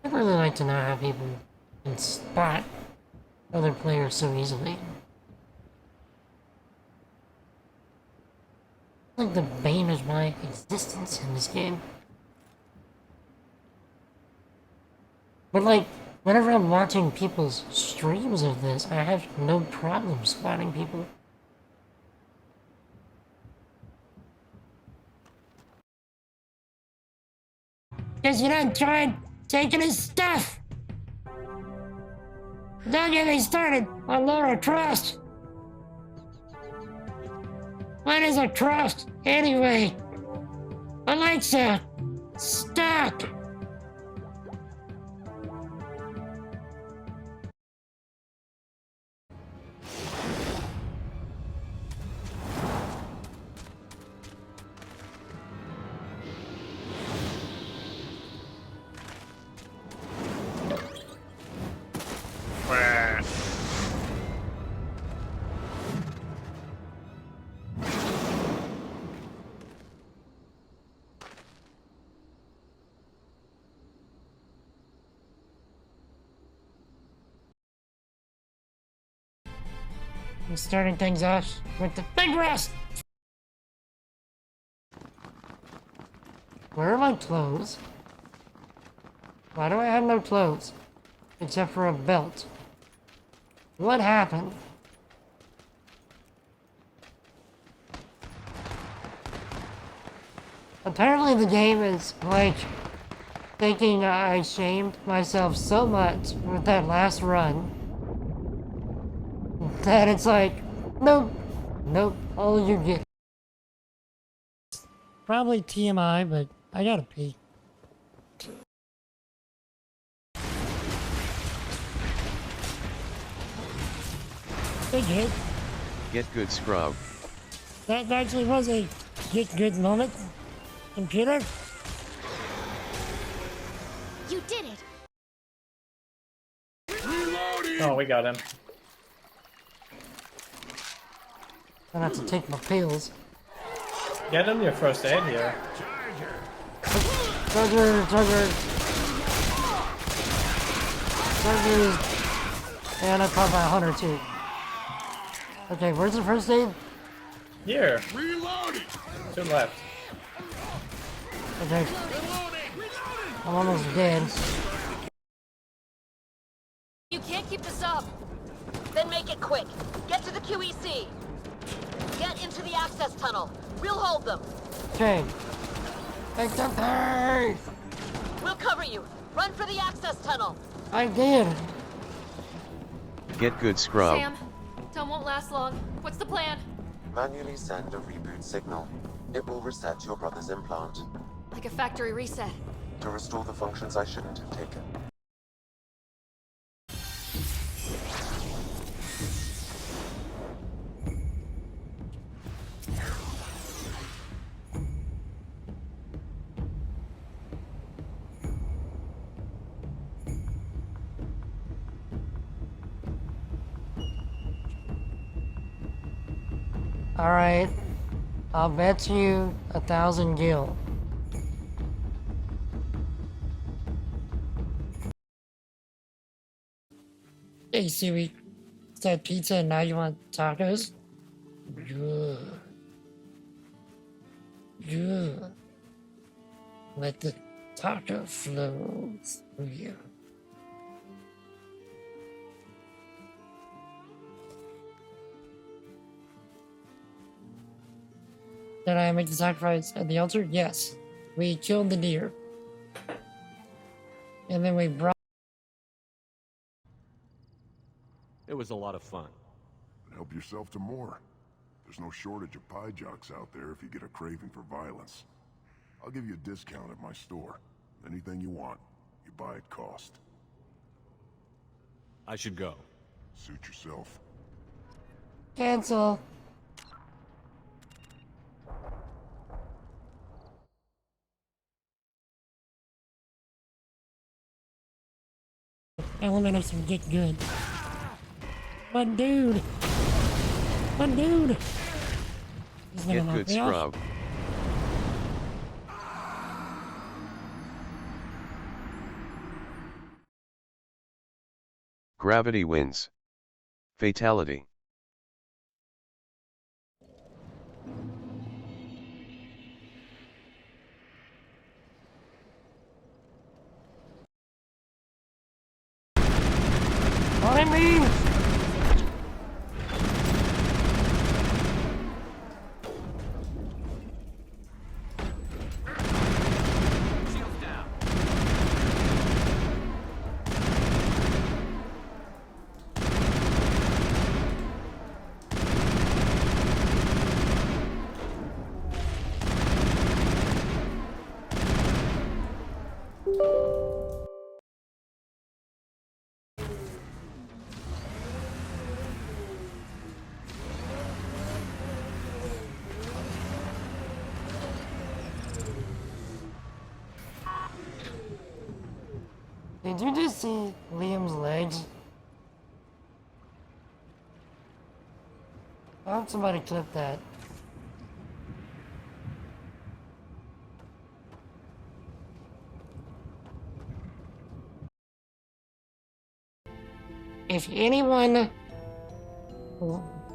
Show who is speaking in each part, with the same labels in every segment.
Speaker 1: I'd really like to know how people can spot other players so easily. Like the bane of my existence in this game. But like, whenever I'm watching people's streams of this, I have no problem spotting people. Because you don't try taking his stuff! Don't get me started on Laura Trust! What is a trust, anyway? Alexa, stop! I'm starting things off with the big rest! Where are my clothes? Why do I have no clothes? Except for a belt. What happened? Apparently the game is, like, thinking I shamed myself so much with that last run that it's like, nope, nope, all you get. Probably TMI, but I gotta pee. Big hit.
Speaker 2: Get good, scrub.
Speaker 1: That actually was a get good moment. Computer?
Speaker 3: You did it!
Speaker 4: Oh, we got him.
Speaker 1: I have to take my pills.
Speaker 4: Get him your first aid here.
Speaker 1: Charger. And I caught by 100 too. Okay, where's the first aid?
Speaker 4: Here. Reloading. Two left.
Speaker 1: Okay. I'm almost dead.
Speaker 3: You can't keep this up! Then make it quick. Get to the QEC. Get into the access tunnel. We'll hold them.
Speaker 1: Okay. Take the thing!
Speaker 3: We'll cover you. Run for the access tunnel.
Speaker 1: I did.
Speaker 2: Get good, scrub.
Speaker 5: Sam, Tom won't last long. What's the plan?
Speaker 6: Manually send a reboot signal. It will reset your brother's implant.
Speaker 5: Like a factory reset.
Speaker 6: To restore the functions I shouldn't have taken.
Speaker 1: Alright. I'll bet you 1,000 gil. Hey Siri, is that pizza and now you want tacos? Yeah. Yeah. Let the taco flow through you. Did I make the sacrifice at the altar? Yes. We killed the deer. And then we brought...
Speaker 7: It was a lot of fun.
Speaker 8: Help yourself to more. There's no shortage of pie jocks out there if you get a craving for violence. I'll give you a discount at my store. Anything you want, you buy at cost.
Speaker 7: I should go.
Speaker 8: Suit yourself.
Speaker 1: Cancel. Element of some get good. But dude! But dude! He's gonna
Speaker 2: Get
Speaker 1: knock
Speaker 2: good,
Speaker 1: me off.
Speaker 2: scrub. Gravity wins. Fatality.
Speaker 1: I mean, did you just see Liam's legs? I hope somebody clipped that. If anyone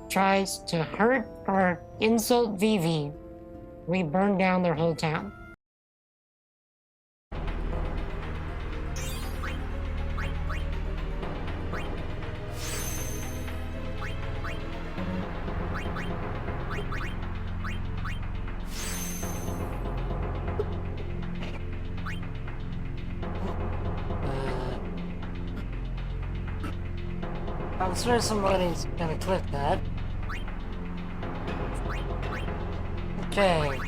Speaker 1: tries to hurt or insult Vivi, we burn down their whole town. I'm sure somebody's gonna clip that. Okay.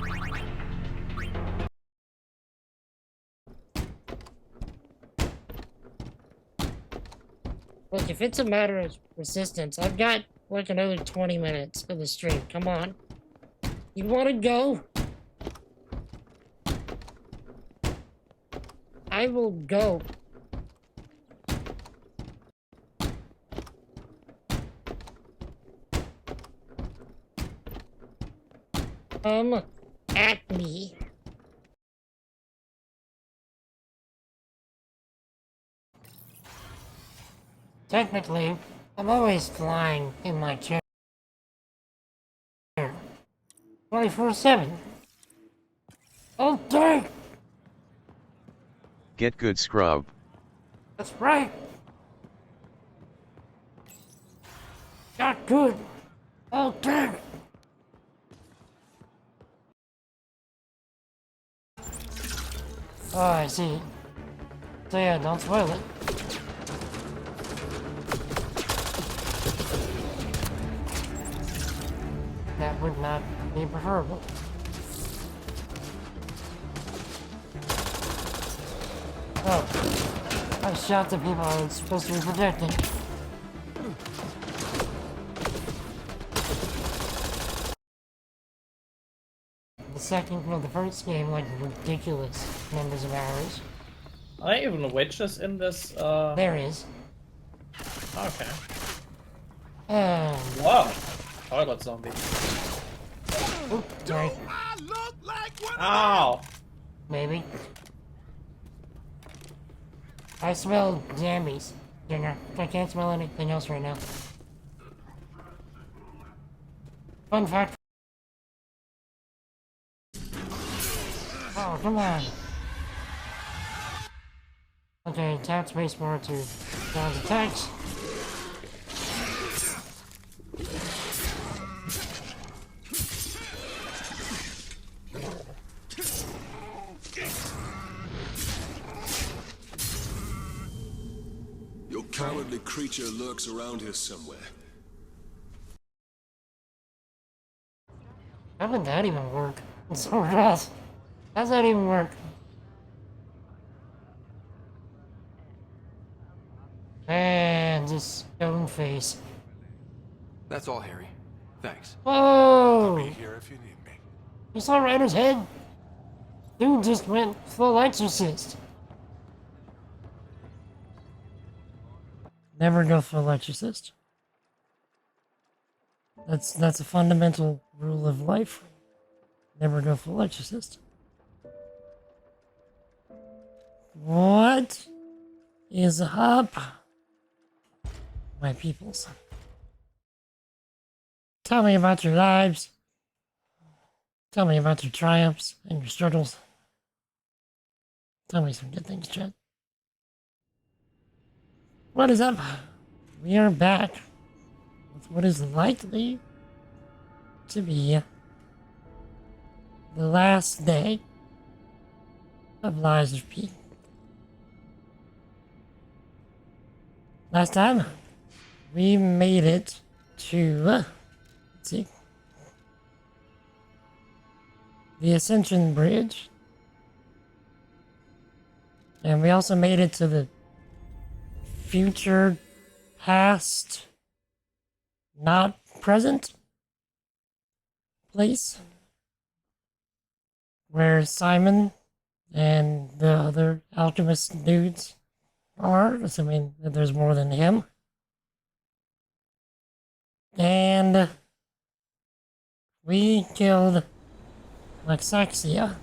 Speaker 1: Look, if it's a matter of resistance, I've got like another 20 minutes of the stream. Come on. You wanna go? I will go. Come at me. Technically, I'm always flying in my chair. 24/7. Oh, dang!
Speaker 2: Get good, scrub.
Speaker 1: That's right. Not good. Oh, dang! Oh, I see. So yeah, don't spoil it. That would not be preferable. Oh, I shot the people I was supposed to be protecting. The second, no, the first game, like, ridiculous numbers of hours.
Speaker 4: Are there even witches in this?
Speaker 1: There is.
Speaker 4: Okay.
Speaker 1: Oh,
Speaker 4: Wow. Toilet zombie.
Speaker 1: oops, sorry.
Speaker 4: Ow!
Speaker 1: Maybe. I smell zombies. I can't smell anything else right now. Fun fact. Oh, come on. Okay, tap spacebar to dodge attacks.
Speaker 9: Your cowardly creature lurks around here somewhere.
Speaker 1: How would that even work? It's so rough. How's that even work? And this stone face.
Speaker 10: That's all, Harry. Thanks.
Speaker 1: Whoa!
Speaker 8: Here if you need me.
Speaker 1: You saw Ryder's head? Dude just went full exorcist. Never go full exorcist. That's a fundamental rule of life. Never go full exorcist. What is up? my peoples. Tell me about your lives. Tell me about your triumphs and your struggles. Tell me some good things, Chet. What is up? We are back with what is likely to be the last day of Lies of P. Last time, we made it to, let's see, the Ascension Bridge. And we also made it to the future, past, not present place where Simon and the other alchemist dudes are, assuming that there's more than him. And we killed Lexaxia,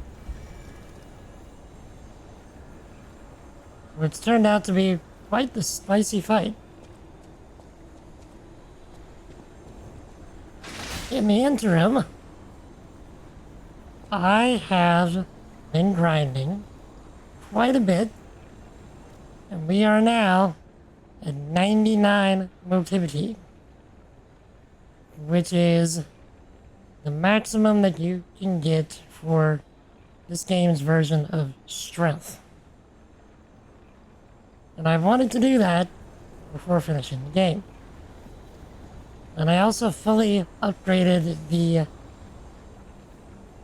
Speaker 1: which turned out to be quite the spicy fight. In the interim, I have been grinding quite a bit, and we are now at 99 motivity, which is the maximum that you can get for this game's version of strength. And I wanted to do that before finishing the game. And I also fully upgraded the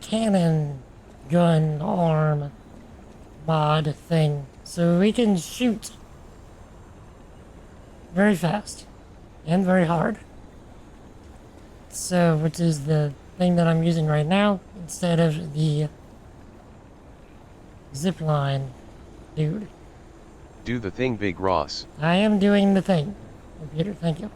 Speaker 1: cannon gun arm mod thing so we can shoot very fast and very hard. So, which is the thing that I'm using right now instead of the zipline dude.
Speaker 2: Do the thing, Big Ross.
Speaker 1: I am doing the thing. Computer, thank you.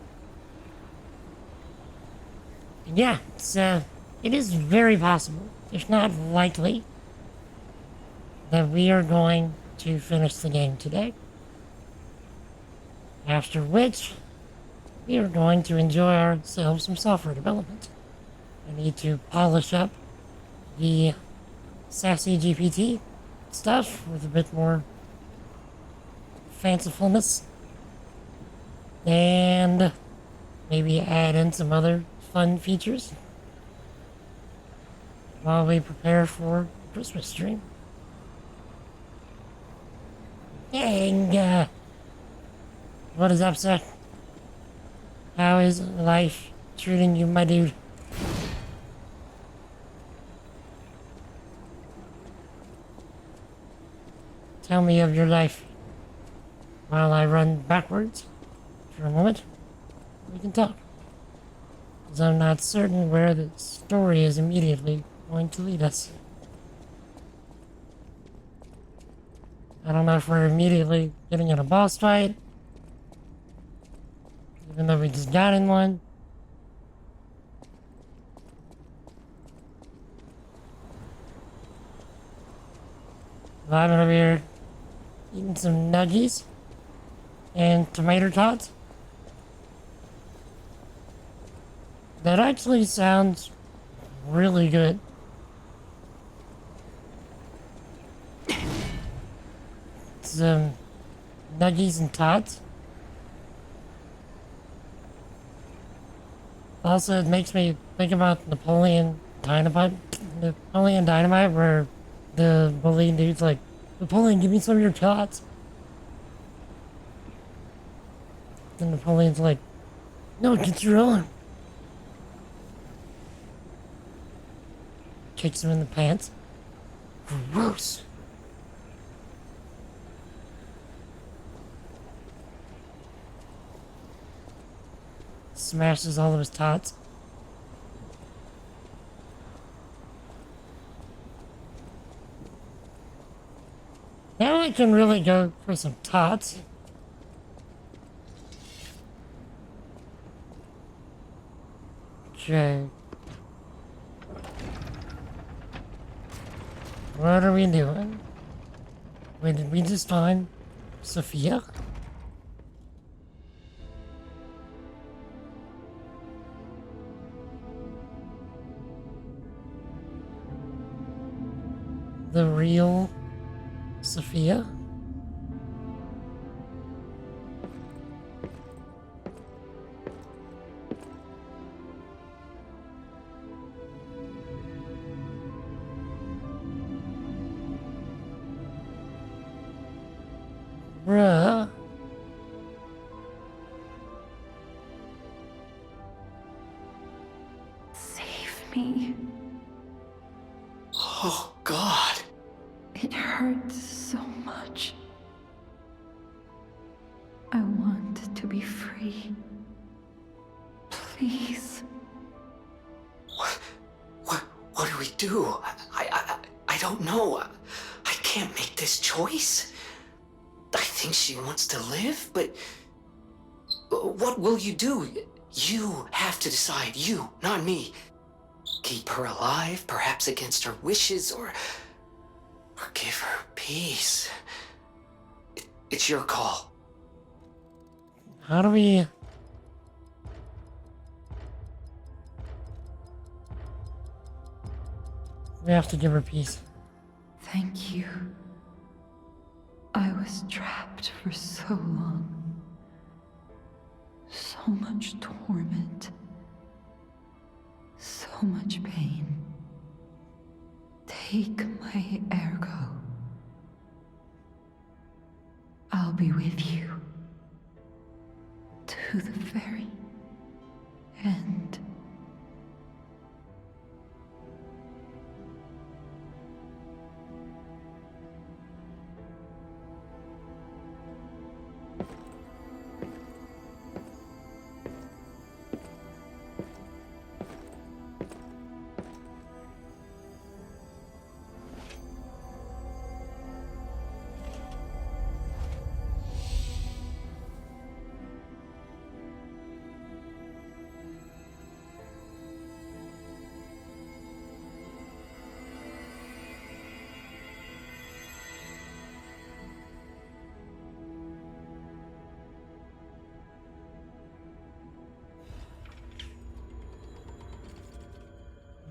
Speaker 1: Yeah, so it is very possible, if not likely, that we are going to finish the game today. After which, we are going to enjoy ourselves some software development. I need to polish up the Sassy GPT stuff with a bit more fancifulness, and maybe add in some other fun features while we prepare for Christmas stream. Dang! What is up, sir? How is life treating you, my dude? Tell me of your life while I run backwards for a moment. We can talk. Because I'm not certain where the story is immediately going to lead us. I don't know if we're immediately getting in a boss fight, even though we just got in one. Vibing over here, eating some nuggies and tomato tots. That actually sounds really good. Some nuggies and tots. Also, it makes me think about Napoleon Dynamite, where the bully dude's like, Napoleon, give me some of your tots. And Napoleon's like, no, get your own. Kicks him in the pants. Gross. Smashes all of his tots. Now I can really go for some tots. Okay. What are we doing? Wait, did we just find Sophia? real Sophia? Bruh.
Speaker 11: Save me.
Speaker 10: Oh, God.
Speaker 11: It hurts so much. I want to be free. Please.
Speaker 10: What do we do? I don't know. I can't make this choice. I think she wants to live, but what will you do? You have to decide. You, not me. Keep her alive, perhaps against her wishes, or give her peace. It's your call.
Speaker 1: How do we... We have to give her peace.
Speaker 11: Thank you. I was trapped for so long. So much torment. So much pain. Take my ergo. I'll be with you. To the very end.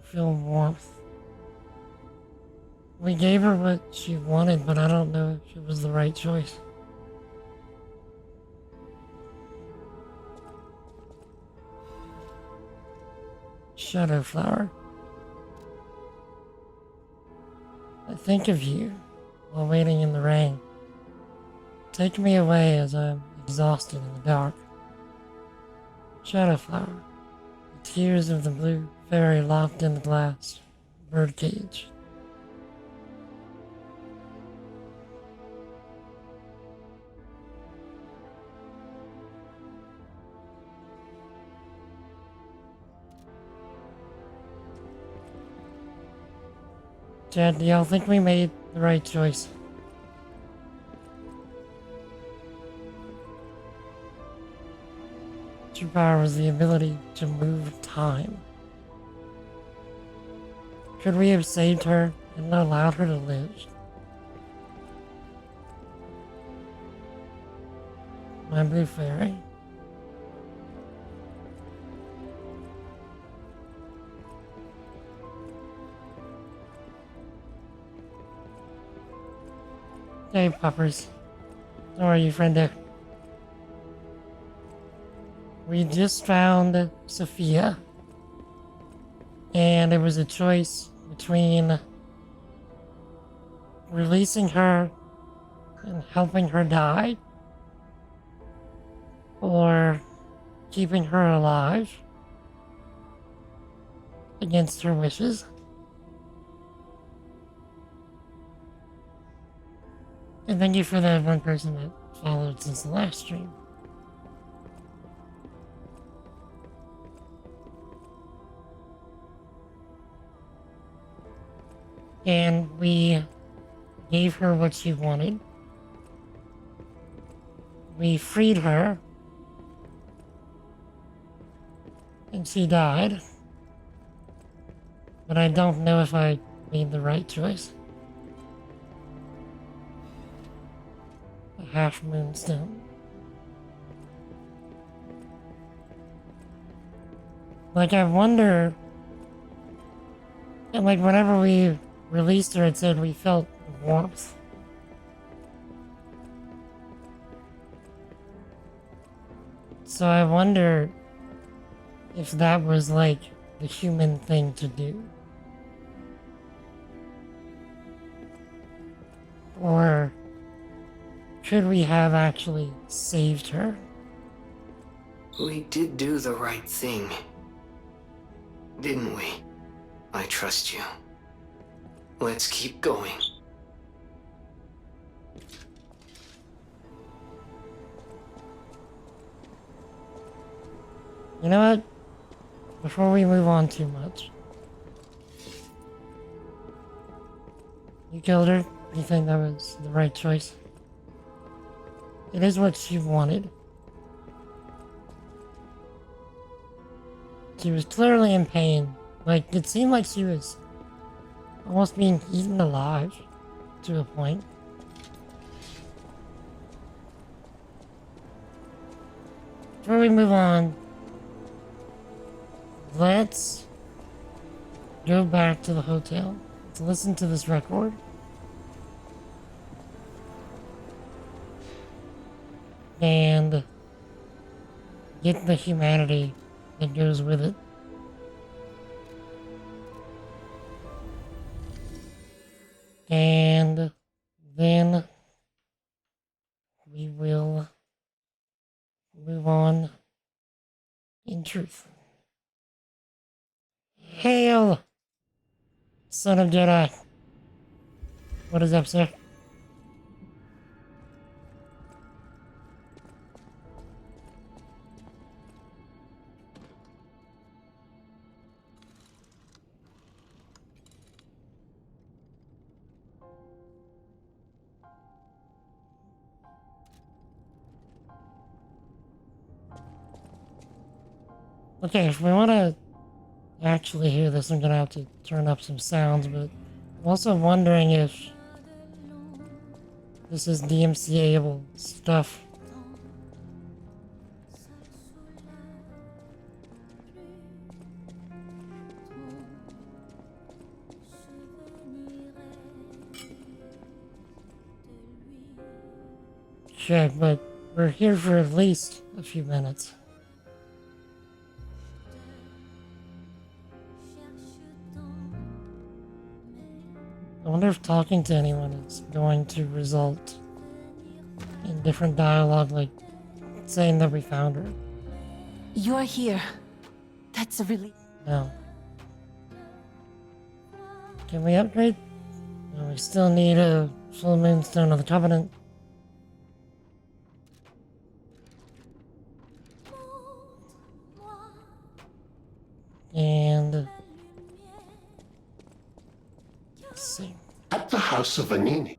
Speaker 1: Feel warmth. We gave her what she wanted, but I don't know if it was the right choice. Shadowflower. I think of you while waiting in the rain. Take me away as I'm exhausted in the dark. Shadowflower. The tears of the blue fairy locked in the glass birdcage. Chad, do y'all think we made the right choice? True power was the ability to move time. Could we have saved her and allowed her to live? My blue fairy. Hey, puppers. How are you, friendo? We just found Sophia. And it was a choice between releasing her and helping her die, or keeping her alive against her wishes. And thank you for that one person that followed since the last stream. And we gave her what she wanted. We freed her. And she died. But I don't know if I made the right choice. A half moonstone. Like, I wonder... And like, whenever we released her, it said we felt warmth. So I wonder if that was like the human thing to do. Or could we have actually saved her?
Speaker 10: We did do the right thing, didn't we? I trust you. Let's keep going.
Speaker 1: You know what? Before we move on too much. You killed her? You think that was the right choice? It is what she wanted. She was clearly in pain. Like, it seemed like she was almost being eaten alive to a point. Before we move on, let's go back to the hotel to listen to this record. And get the humanity that goes with it. And then we will move on in truth. Hail, son of Jedi. What is up, sir? Okay, if we want to actually hear this, I'm gonna have to turn up some sounds, but I'm also wondering if this is DMCA-able stuff. Sure, but we're here for at least a few minutes. I wonder if talking to anyone is going to result in different dialogue, like saying that we found her.
Speaker 12: You're here. That's a relief.
Speaker 1: No. Can we upgrade? No, we still need a full moonstone of the Covenant. And let's see.
Speaker 13: At the house of Vanini.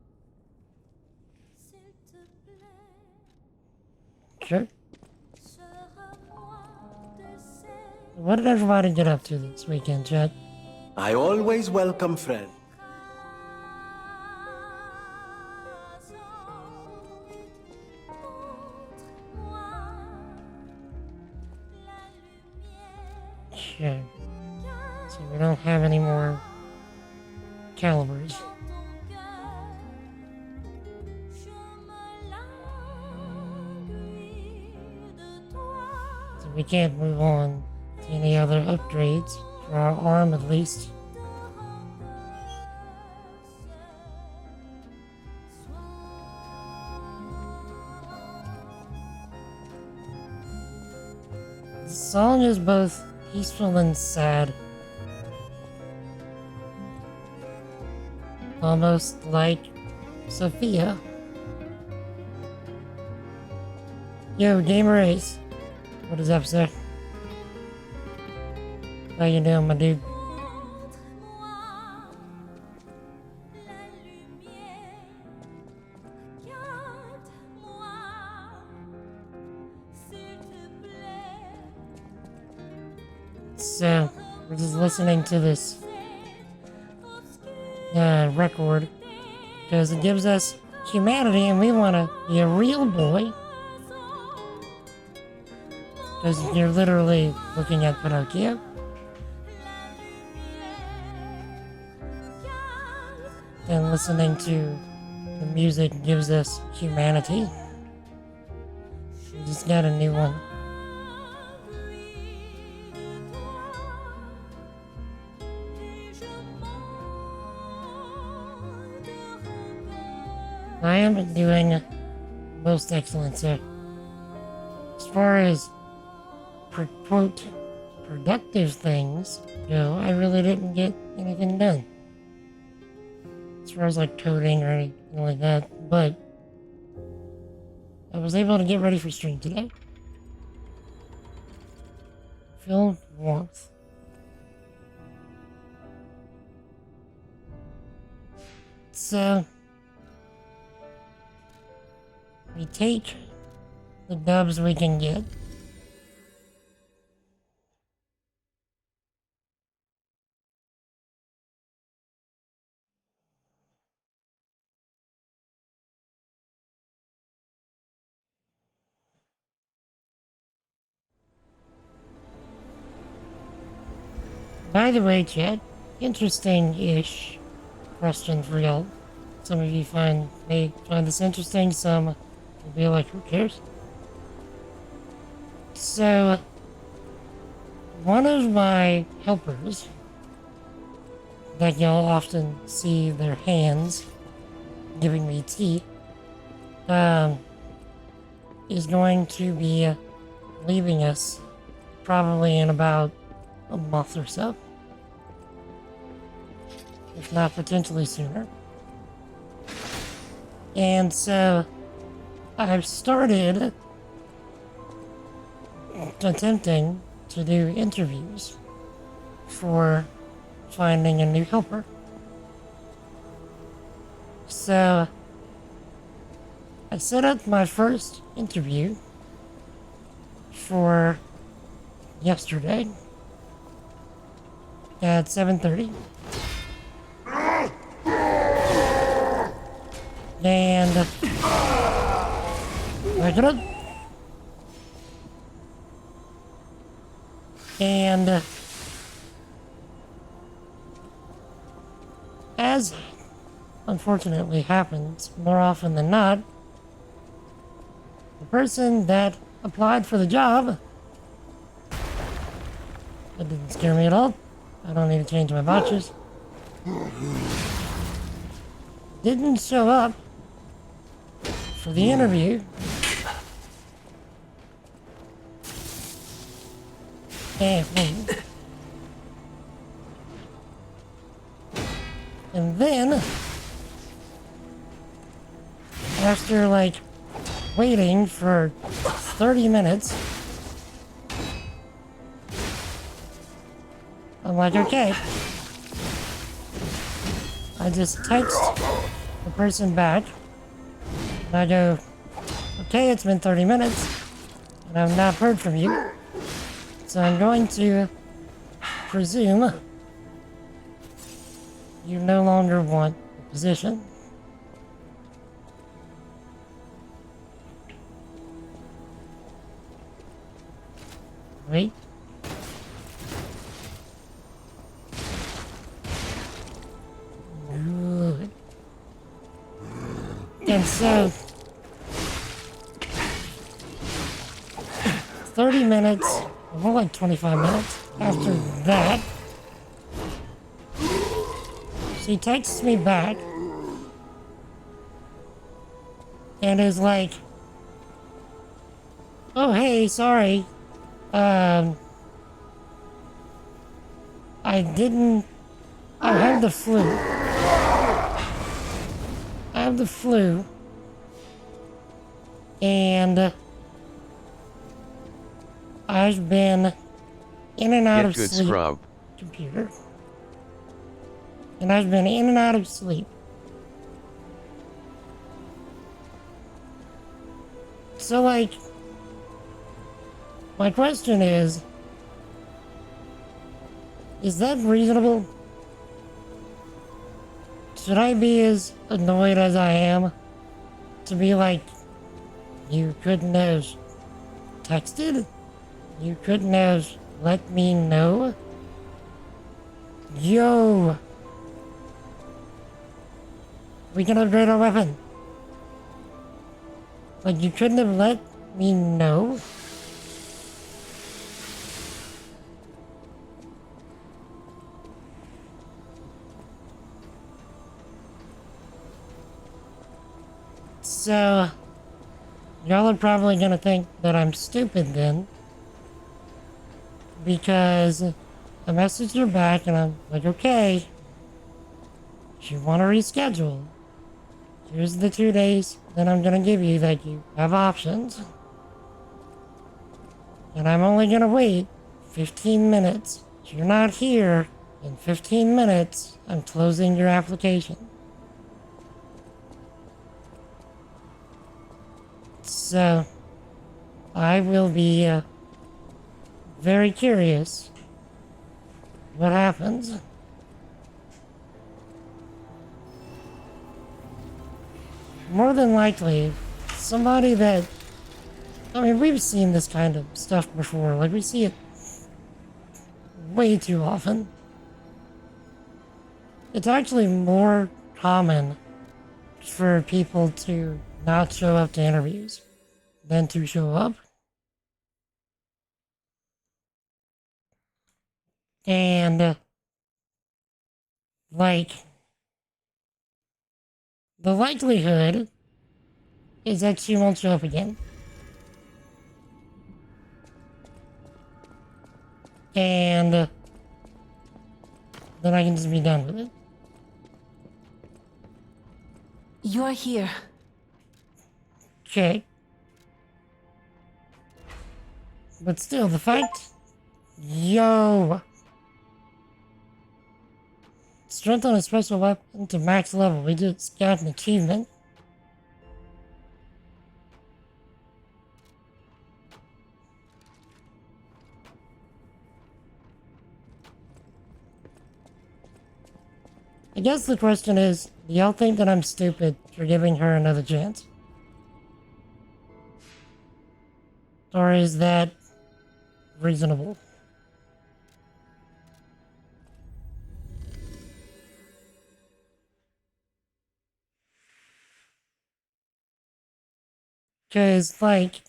Speaker 1: Sure. What did everybody get up to this weekend, chat?
Speaker 14: I always welcome friends.
Speaker 1: Sure. So we don't have any more calibers. So we can't move on to any other upgrades, for our arm at least. The song is both peaceful and sad. Almost like Sophia. Yo, Gamer Ace. What is up, sir? How you doing, my dude? So, we're just listening to this record because it gives us humanity and we want to be a real boy. Because you're literally looking at Pinocchio. And listening to the music gives us humanity. We just got a new one. I am doing most excellent, sir. As far as quote productive things go, I really didn't get anything done. As far as like coding or anything like that, but I was able to get ready for stream today. Feel warmth. So we take the dubs we can get. By the way, chat, interesting-ish question for y'all. Some of you may find this interesting, some will be like, who cares? So, one of my helpers that y'all often see their hands giving me tea, is going to be leaving us probably in about a month or so. If not potentially sooner. And so I've started attempting to do interviews for finding a new helper. So I set up my first interview for yesterday at 7:30. And wake it up. And as unfortunately happens more often than not, the person that applied for the job, that didn't scare me at all. I don't need to change my vouchers. Didn't show up for the interview. And then, after like waiting for 30 minutes, I'm like, okay. I just text the person back, and I go, okay, it's been 30 minutes, and I've not heard from you, so I'm going to presume you no longer want the position. Wait. Good. And so 30 minutes, more like 25 minutes after that, she texts me back and is like, oh hey, sorry, I have the flu. I have the flu, and I've been in and out
Speaker 2: Get
Speaker 1: of
Speaker 2: good
Speaker 1: sleep.
Speaker 2: scrub.
Speaker 1: Computer. And I've been in and out of sleep. So, like, my question is that reasonable? Should I be as annoyed as I am to be like, you couldn't have texted? You couldn't have let me know? Yo! We can upgrade our weapon. Like, you couldn't have let me know? So, y'all are probably gonna think that I'm stupid then. Because I messaged her back and I'm like, okay, if you want to reschedule, here's the 2 days that I'm gonna give you that you have options. And I'm only gonna wait 15 minutes. If you're not here in 15 minutes, I'm closing your application. So, I will be very curious what happens. More than likely, somebody that... I mean, we've seen this kind of stuff before. Like, we see it way too often. It's actually more common for people to not show up to interviews than to show up. And, like, the likelihood is that she won't show up again. And then I can just be done with it.
Speaker 12: You're here.
Speaker 1: Okay. But still, the fact... Yo! Strength on a special weapon to max level. We just got an achievement. I guess the question is, do y'all think that I'm stupid for giving her another chance? Or is that reasonable? Because, like,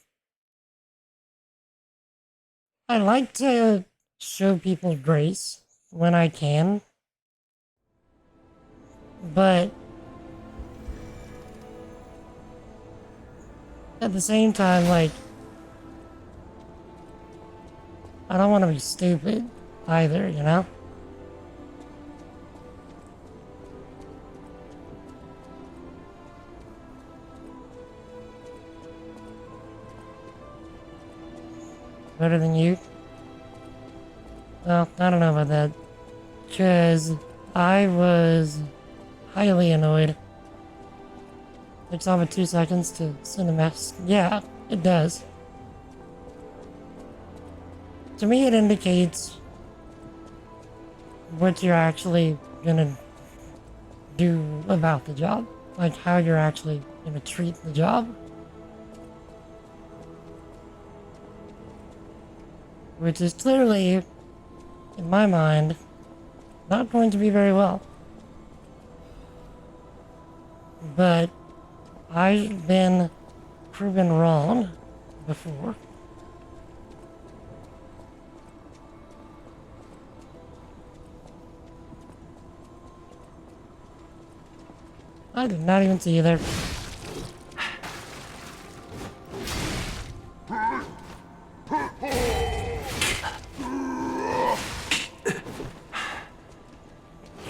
Speaker 1: I like to show people grace when I can. But at the same time, like, I don't want to be stupid either, you know? Better than you? Well, I don't know about that. Because I was highly annoyed. Takes over 2 seconds to send a mess. Yeah, it does. To me, it indicates what you're actually gonna do about the job. Like, how you're actually gonna treat the job. Which is clearly, in my mind, not going to be very well. But I've been proven wrong before. I did not even see you there.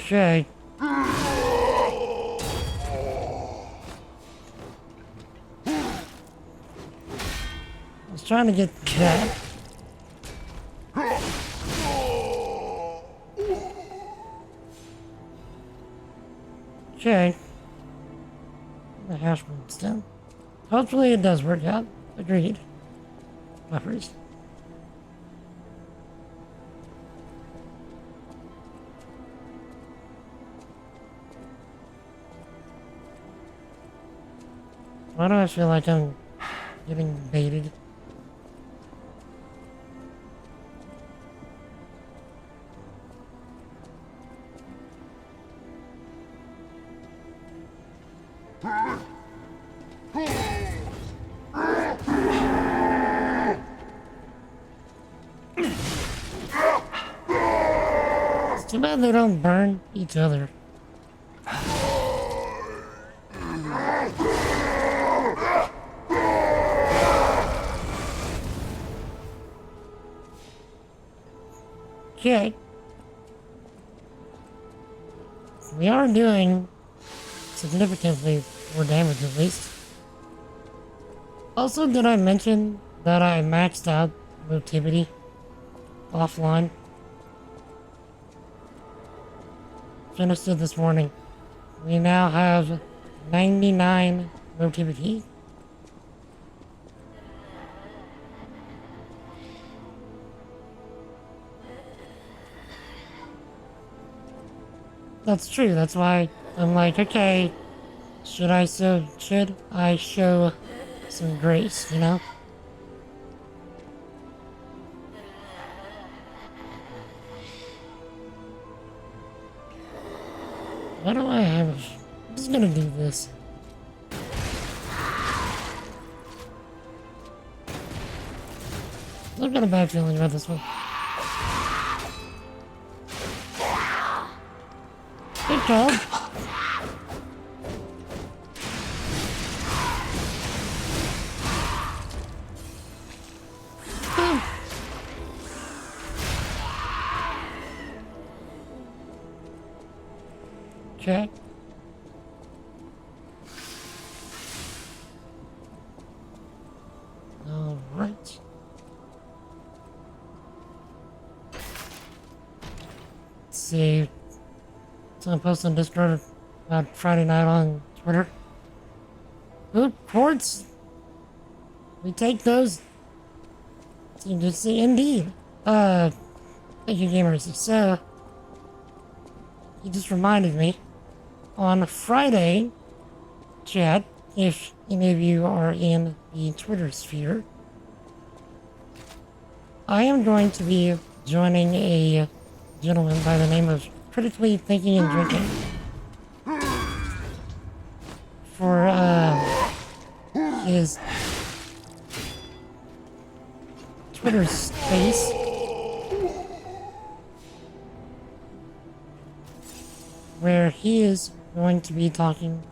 Speaker 1: Okay. I was trying to get that. Okay. The hash brown's done. Hopefully it does work out. Agreed. Buffers. Why do I feel like I'm getting baited? Too bad they don't burn each other. Okay. We are doing significantly more damage at least. Also, did I mention that I maxed out motivity offline? Finished it this morning. We now have 99 motivity. That's true, that's why I'm like, okay, should I show some grace, you know? Why do I have... I'm just gonna do this. I've got a bad feeling about this one. Good job. Okay. All right. Let's see. Someone posted on Discord about Friday night on Twitter. Food courts. We take those. You just see, indeed. Thank you, gamers. So, you just reminded me. On Friday, chat, if any of you are in the Twitter sphere, I am going to be joining a gentleman by the name of Critically Thinking and Drinking for his Twitter space. Where he is going to be talking,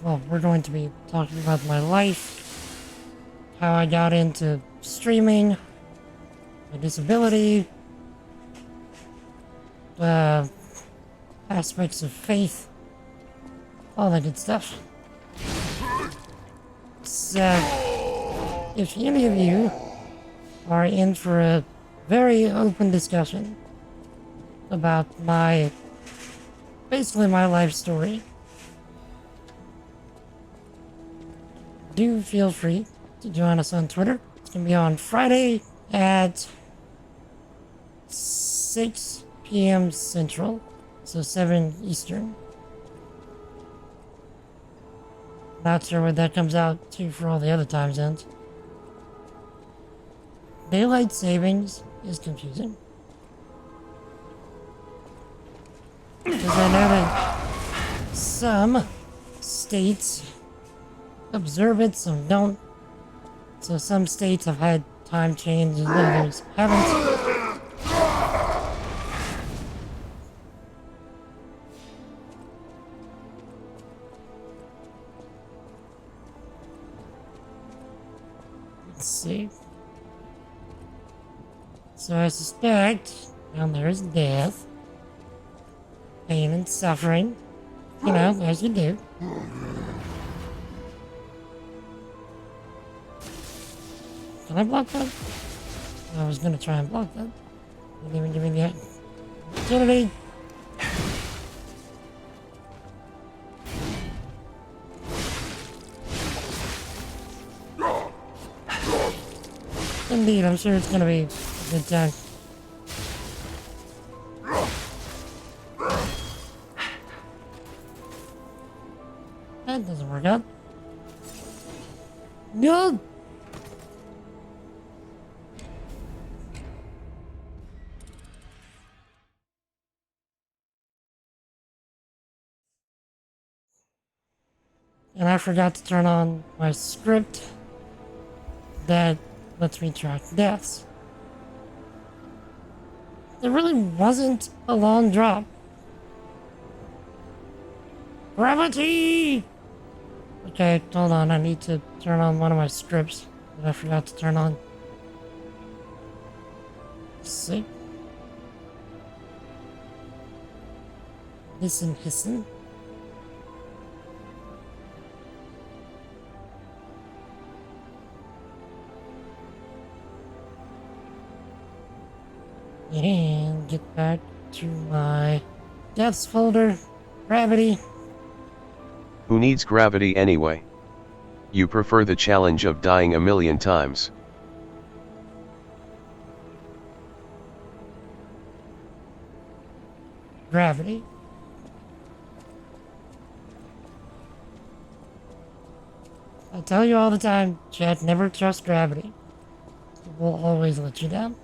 Speaker 1: well, we're going to be talking about my life, how I got into streaming, my disability, aspects of faith, all that good stuff. So, if any of you are in for a very open discussion about basically my life story, do feel free to join us on Twitter. It's going to be on Friday at 6 p.m. Central, so 7 Eastern. Not sure what that comes out to for all the other time zones. Daylight savings is confusing. Because I know that some states observe it, some don't. So some states have had time changes, others haven't. Let's see. So I suspect down there is death. Pain and suffering, you know, as you do. Can I block that? I was gonna try and block that. Didn't even give me the opportunity. Indeed, I'm sure it's gonna be a good time. That doesn't work out. No! And I forgot to turn on my script that lets me track deaths. There really wasn't a long drop. Gravity! Okay, hold on. I need to turn on one of my strips that I forgot to turn on. See? Listen, listen. And get back to my deaths folder. Gravity.
Speaker 2: Who needs gravity anyway? You prefer the challenge of dying a million times.
Speaker 1: Gravity. I tell you all the time, chat, never trust gravity. It will always let you down.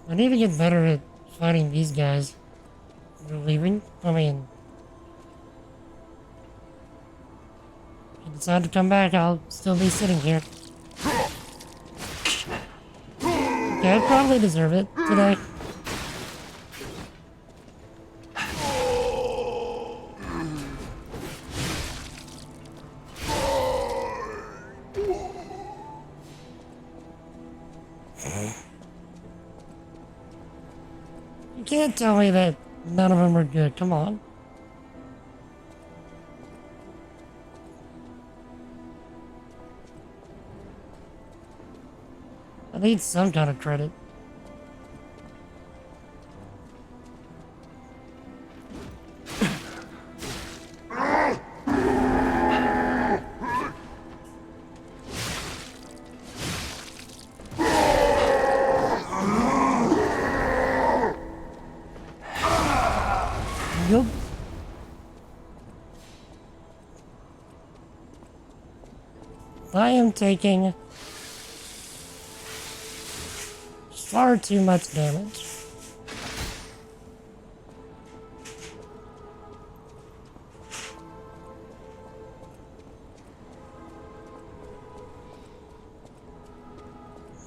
Speaker 1: I need to get better at fighting these guys. They're leaving? I mean... if you decide to come back, I'll still be sitting here. Okay, I probably deserve it today. You can't tell me that none of them are good. Come on. I need some kind of credit. Yup. I am taking far too much damage.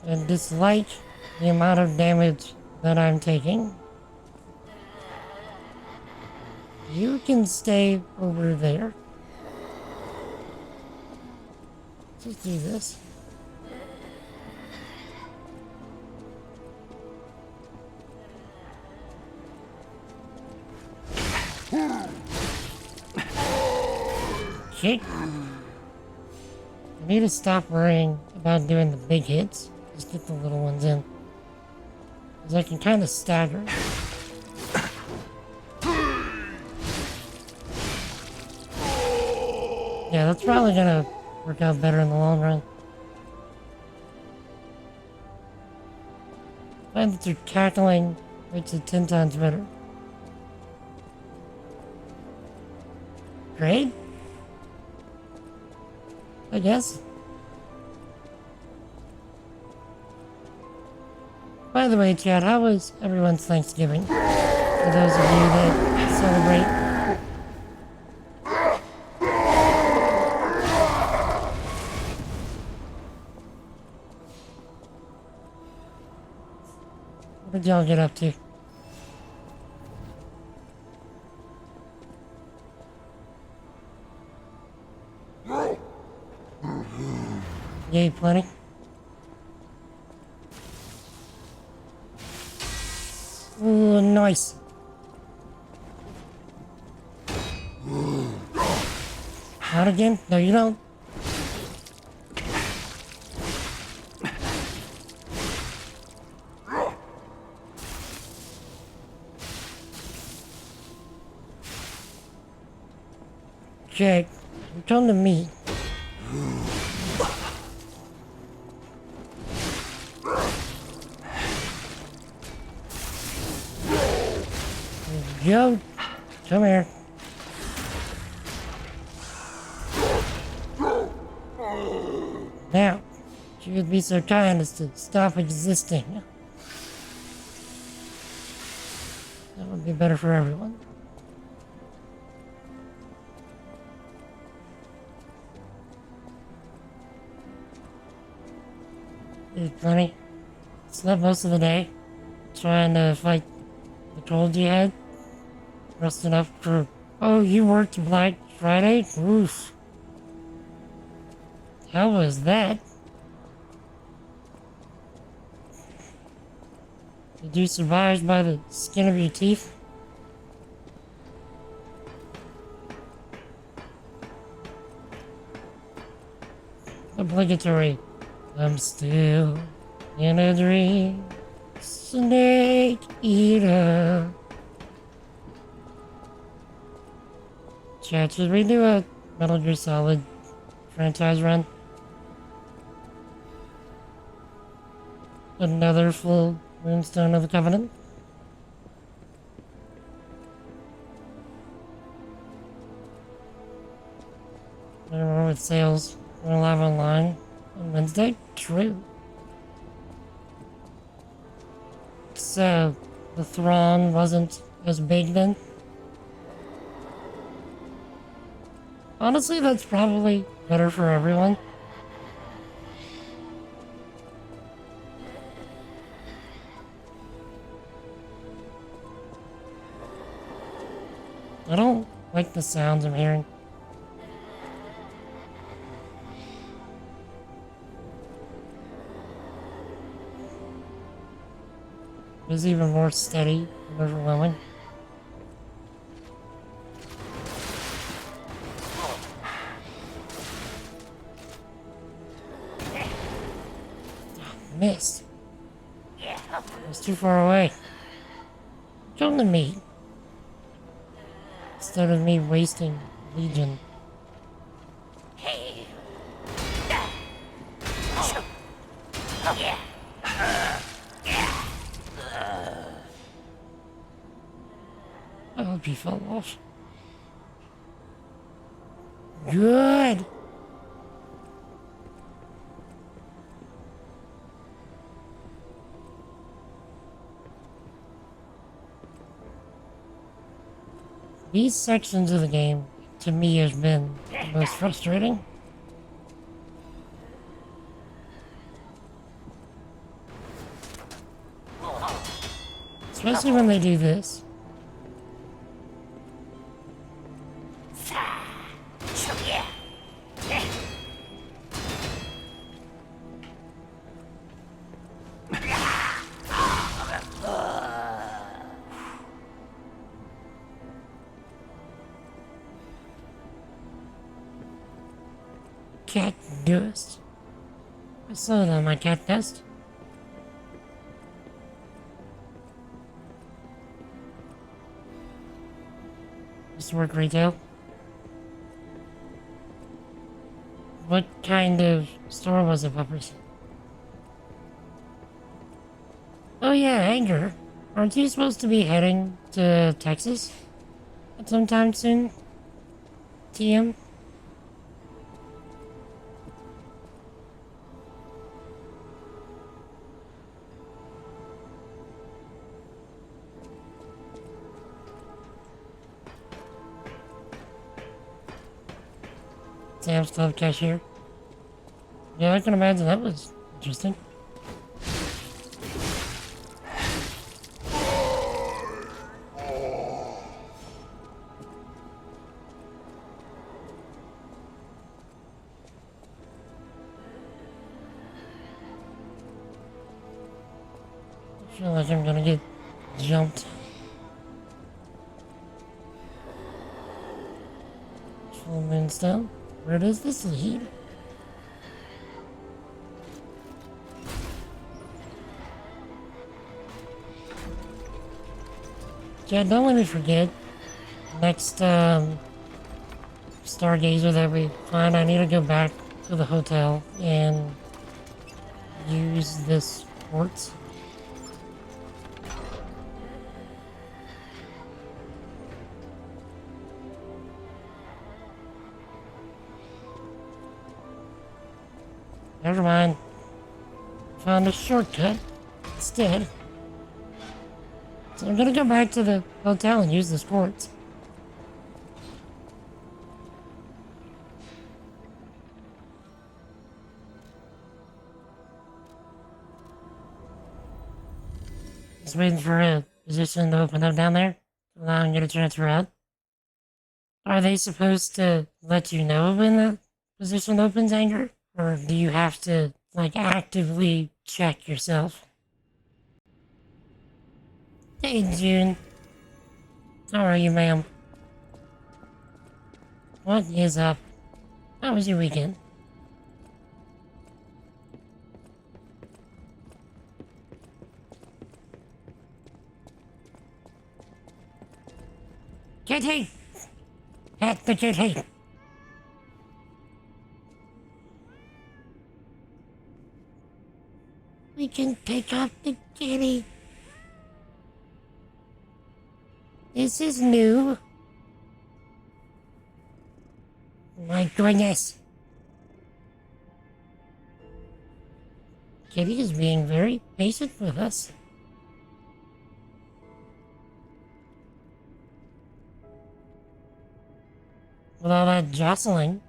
Speaker 1: And dislike the amount of damage that I'm taking. You can stay over there. Just do this. Okay. I need to stop worrying about doing the big hits. Just get the little ones in. Because I can kind of stagger. Yeah, that's probably gonna work out better in the long run. I find that your cackling makes it 10 times better. Great? I guess. By the way, chat, how was everyone's Thanksgiving? For those of you that celebrate. What did y'all get up to? Yay, plenty. Ooh, nice. Not again? No, you don't. Jake, come to me. Joe, come here. Now, She would be so kind as to stop existing. That would be better for everyone. Ate plenty. Slept most of the day. Trying to fight the cold you had. Resting up for... Oh, you worked Black Friday? Oof. How was that? Did you survive by the skin of your teeth? Obligatory. I'm still in a dream. Snake eater. Chat, should we do a Metal Gear Solid franchise run? Another full Moonstone of the Covenant? I remember with sales. We're live online on Wednesday? True. So, the Thrawn wasn't as big then? Honestly, that's probably better for everyone. I don't like the sounds I'm hearing. It's even more steady and overwhelming. Missed. I was too far away. Come to me. Instead of me wasting Legion. I hope you fell off. Good. These sections of the game, to me, has been the most frustrating. Especially when they do this. Cat dust. I saw that on my cat dust. Used to work retail. What kind of store was it, Puppers? Oh yeah, Anger. Aren't you supposed to be heading to Texas at some time soon? TM? Sam's Club cashier. Yeah, I can imagine that was interesting. I feel like I'm gonna get jumped. Full Moonstone. Where does this lead? Yeah, don't let me forget. Next, Stargazer that we find, I need to go back to the hotel and use this port. Never mind. found a shortcut instead. So I'm gonna go back to the hotel and use the sports. Just waiting for a position to open up down there, allowing you to transfer out. Are they supposed to let you know when the position opens, Anger? Or do you have to, like, actively check yourself? Hey, June. How are you, ma'am? What is up? How was your weekend? Kitty! At the kitty! We can pick up the kitty. This is new. My goodness. Kitty is being very patient with us. With all that jostling.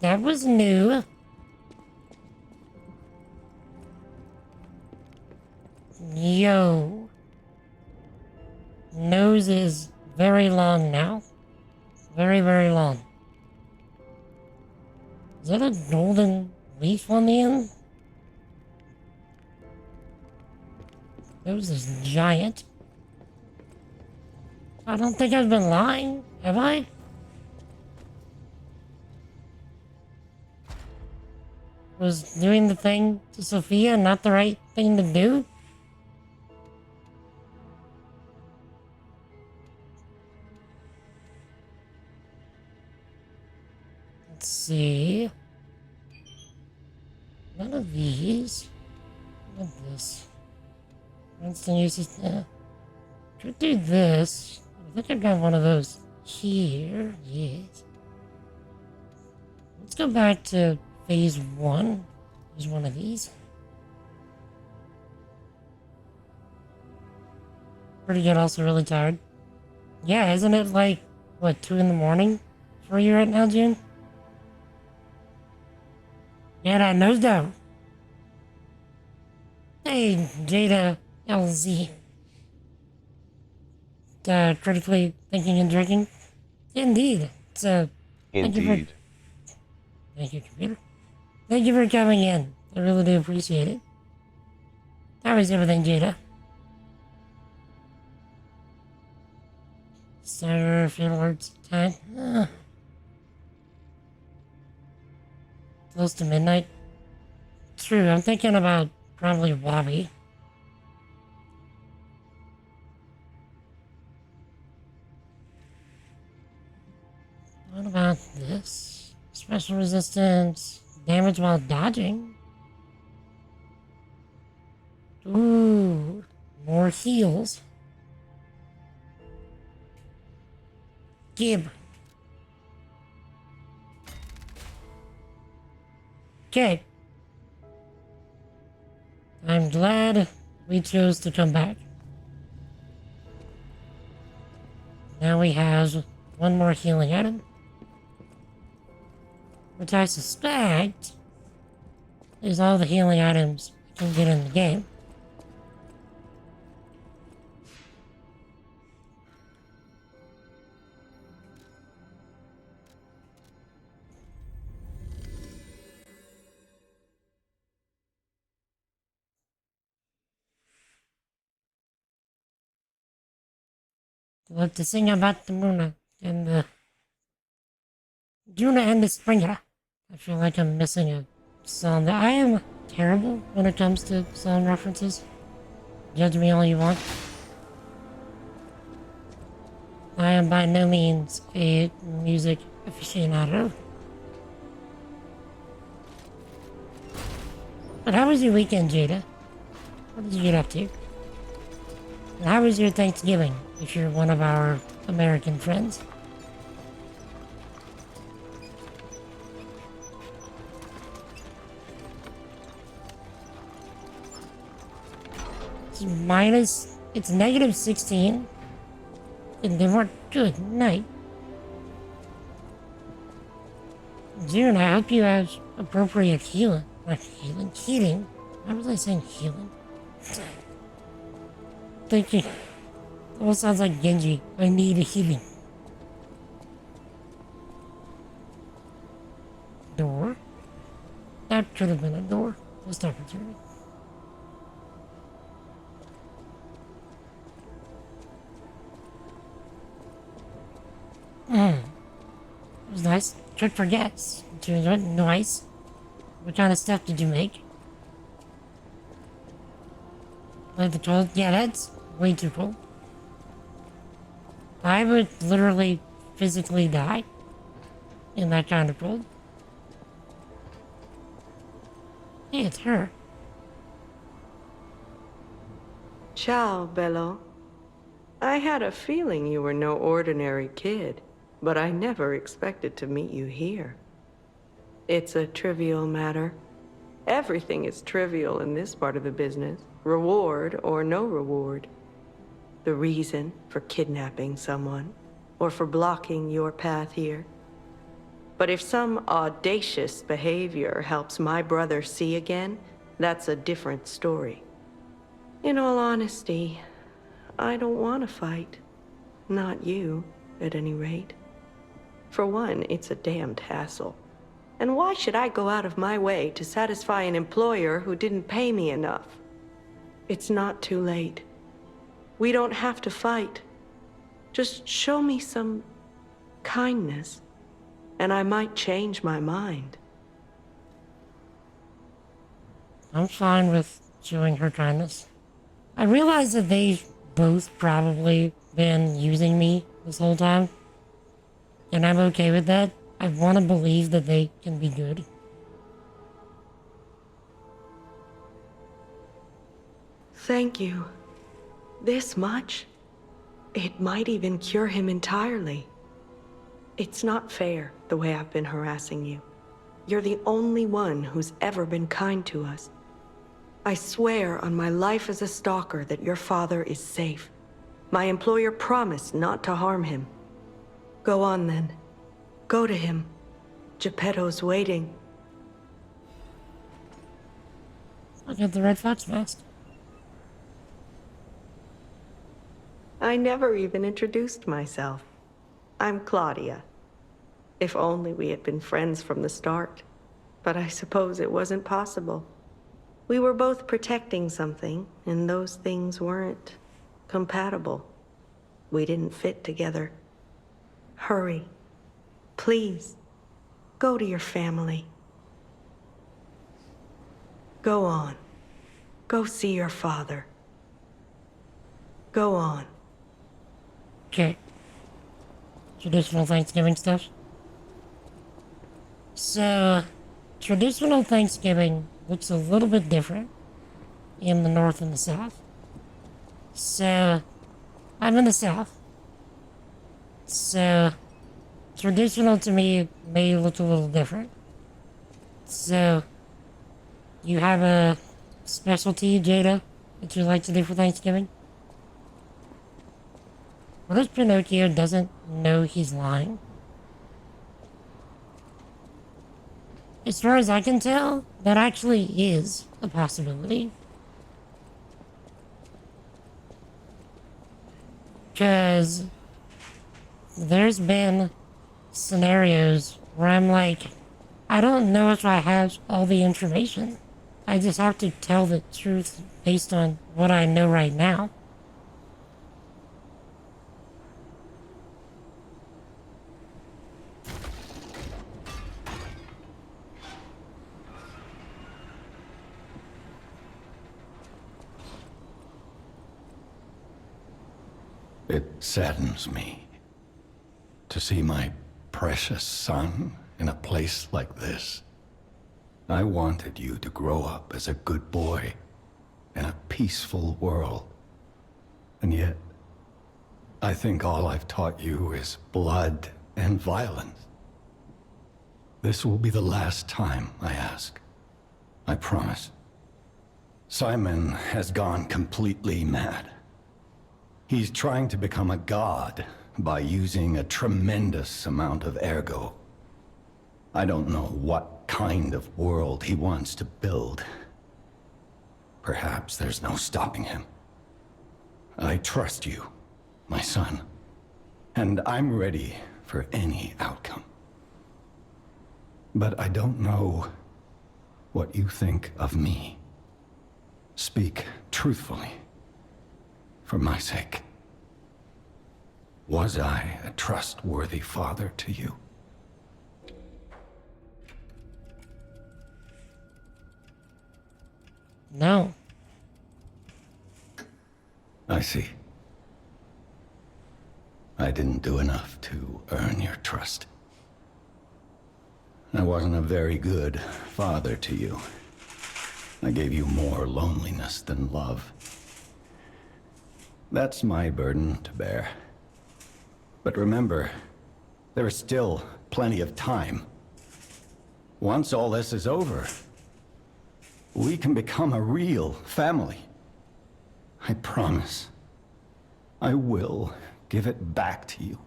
Speaker 1: That was new. Yo. Nose is very long now. Very, very long. Is that a golden leaf on the end? Nose is giant. I don't think I've been lying, have I? Was doing the thing to Sophia not the right thing to do? Let's see. None of these. None of this. Winston uses. Could do this. I think I've got one of those here. Yes. Let's go back to phase 1. Use one of these. Pretty good, also really tired. Yeah, isn't it like, what, 2 in the morning for you right now, June? Yeah, that nose down. Hey, Jada LZ. Critically thinking and drinking? Indeed. So,
Speaker 2: Indeed.
Speaker 1: Thank you, computer. Thank you for coming in. I really do appreciate it. How is everything, Jada? Sir, Fiddler's time. Close to midnight. True, I'm thinking about probably Wabi. What about this? Special resistance, damage while dodging. Ooh, more heals. Gib. Okay. I'm glad we chose to come back. Now we have one more healing item. Which I suspect is all the healing items I can get in the game. Love to sing about the Muna and the Juna and the Springer. I feel like I'm missing a song. I am terrible when it comes to song references. Judge me all you want. I am by no means a music aficionado. But how was your weekend, Jada? What did you get up to? And how was your Thanksgiving, if you're one of our American friends? it's negative 16. And they weren't good night. June, I hope you have appropriate healing. Not healing, heating. Why was I saying healing? Thank you. Almost sounds like Genji. I need a healing. Door? That could have been a door. Missed opportunity. It was nice. Trip for gas. Did you enjoy it? Nice. What kind of stuff did you make? Like the toilet? Yeah, that's way too cool. I would literally physically die in that kind of cold. Hey, it's her.
Speaker 15: Ciao, Bello. I had a feeling you were no ordinary kid, but I never expected to meet you here. It's a trivial matter. Everything is trivial in this part of the business, reward or no reward. The reason for kidnapping someone, or for blocking your path here. But if some audacious behavior helps my brother see again, that's a different story. In all honesty, I don't want to fight. Not you, at any rate. For one, it's a damned hassle. And why should I go out of my way to satisfy an employer who didn't pay me enough? It's not too late. We don't have to fight. Just show me some kindness, and I might change my mind.
Speaker 1: I'm fine with showing her kindness. I realize that they've both probably been using me this whole time, and I'm okay with that. I want to believe that they can be good.
Speaker 15: Thank you. This much? It might even cure him entirely. It's not fair, the way I've been harassing you. You're the only one who's ever been kind to us. I swear on my life as a stalker that your father is safe. My employer promised not to harm him. Go on then. Go to him. Geppetto's waiting.
Speaker 1: I got the red fox mask.
Speaker 15: I never even introduced myself. I'm Claudia. If only we had been friends from the start. But I suppose it wasn't possible. We were both protecting something, and those things weren't compatible. We didn't fit together. Hurry. Please. Go to your family. Go on. Go see your father. Go on.
Speaker 1: Okay. Traditional Thanksgiving stuff. So, traditional Thanksgiving looks a little bit different in the North and the South. So, I'm in the South. So, traditional to me may look a little different. So, you have a specialty, Jada, that you like to do for Thanksgiving? What if Pinocchio doesn't know he's lying? As far as I can tell, that actually is a possibility. Because there's been scenarios where I'm like, I don't know if I have all the information. I just have to tell the truth based on what I know right now.
Speaker 16: It saddens me to see my precious son in a place like this. I wanted you to grow up as a good boy in a peaceful world. And yet, I think all I've taught you is blood and violence. This will be the last time I ask. I promise. Simon has gone completely mad. He's trying to become a god by using a tremendous amount of ergo. I don't know what kind of world he wants to build. Perhaps there's no stopping him. I trust you, my son, and I'm ready for any outcome. But I don't know what you think of me. Speak truthfully, for my sake. Was I a trustworthy father to you?
Speaker 1: No.
Speaker 16: I see. I didn't do enough to earn your trust. I wasn't a very good father to you. I gave you more loneliness than love. That's my burden to bear. But remember, there is still plenty of time. Once all this is over, we can become a real family. I promise. I will give it back to you.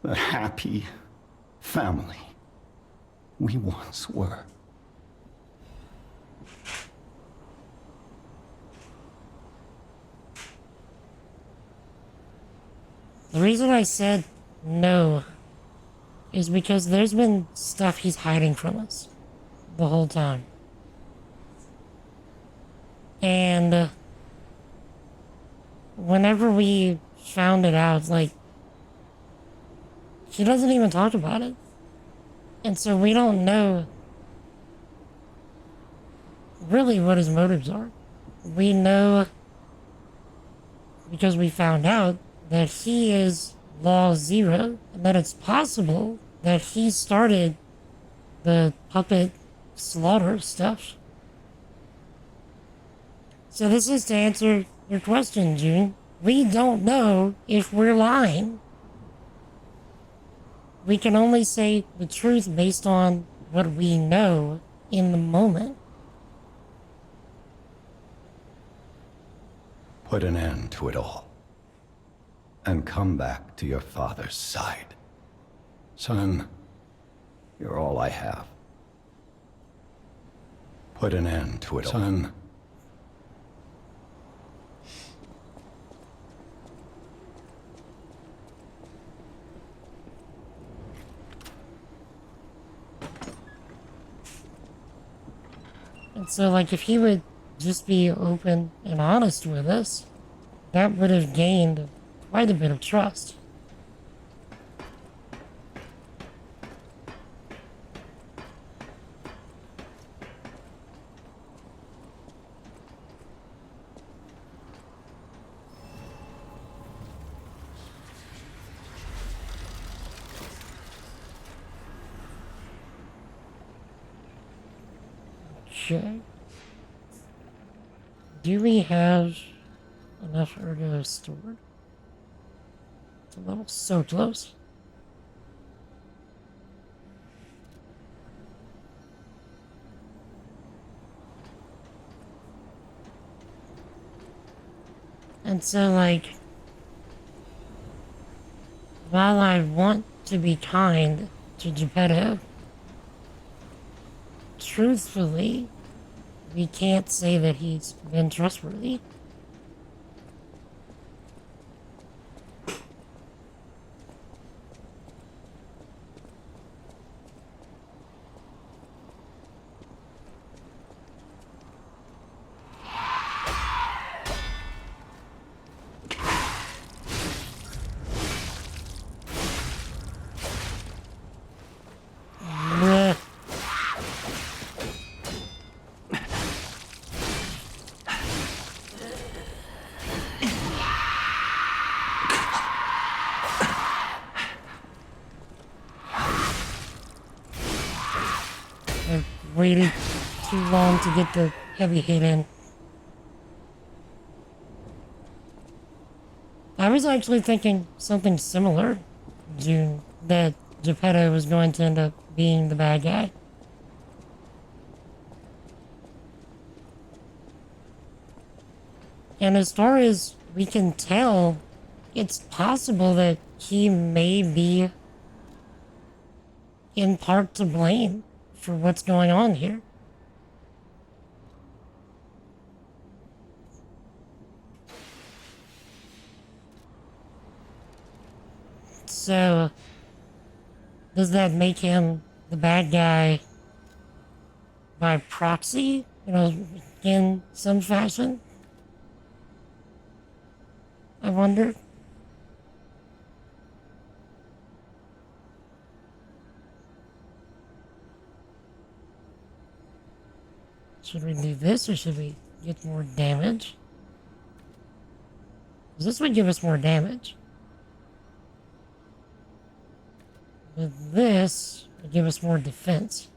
Speaker 16: The happy family we once were.
Speaker 1: The reason I said no is because there's been stuff he's hiding from us the whole time. And whenever we found it out, like, he doesn't even talk about it. And so we don't know really what his motives are. We know because we found out that he is Law Zero, and that it's possible that he started the puppet slaughter stuff. So this is to answer your question, June. We don't know if we're lying. We can only say the truth based on what we know in the moment.
Speaker 16: Put an end to it all. And come back to your father's side. Son, you're all I have. Put an end to it all. Son.
Speaker 1: And so, like, if he would just be open and honest with us, that would have gained quite a bit of trust. Okay. Do we have enough ergo stored? It's a level so close. And so, like, while I want to be kind to Geppetto, truthfully, we can't say that he's been trustworthy. Waited too long to get the heavy hit in. I was actually thinking something similar, June, that Geppetto was going to end up being the bad guy. And as far as we can tell, it's possible that he may be in part to blame for what's going on here. So, does that make him the bad guy by proxy, you know, in some fashion? I wonder. Should we do this, or should we get more damage? 'Cause this would give us more damage. But this would give us more defense.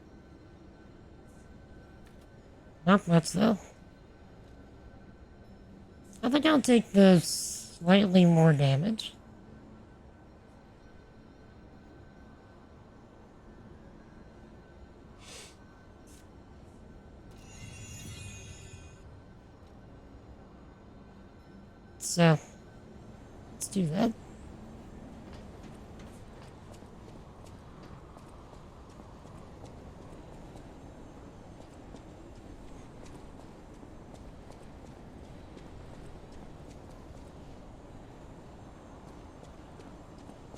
Speaker 1: Not much, though. I think I'll take the slightly more damage. So, let's do that.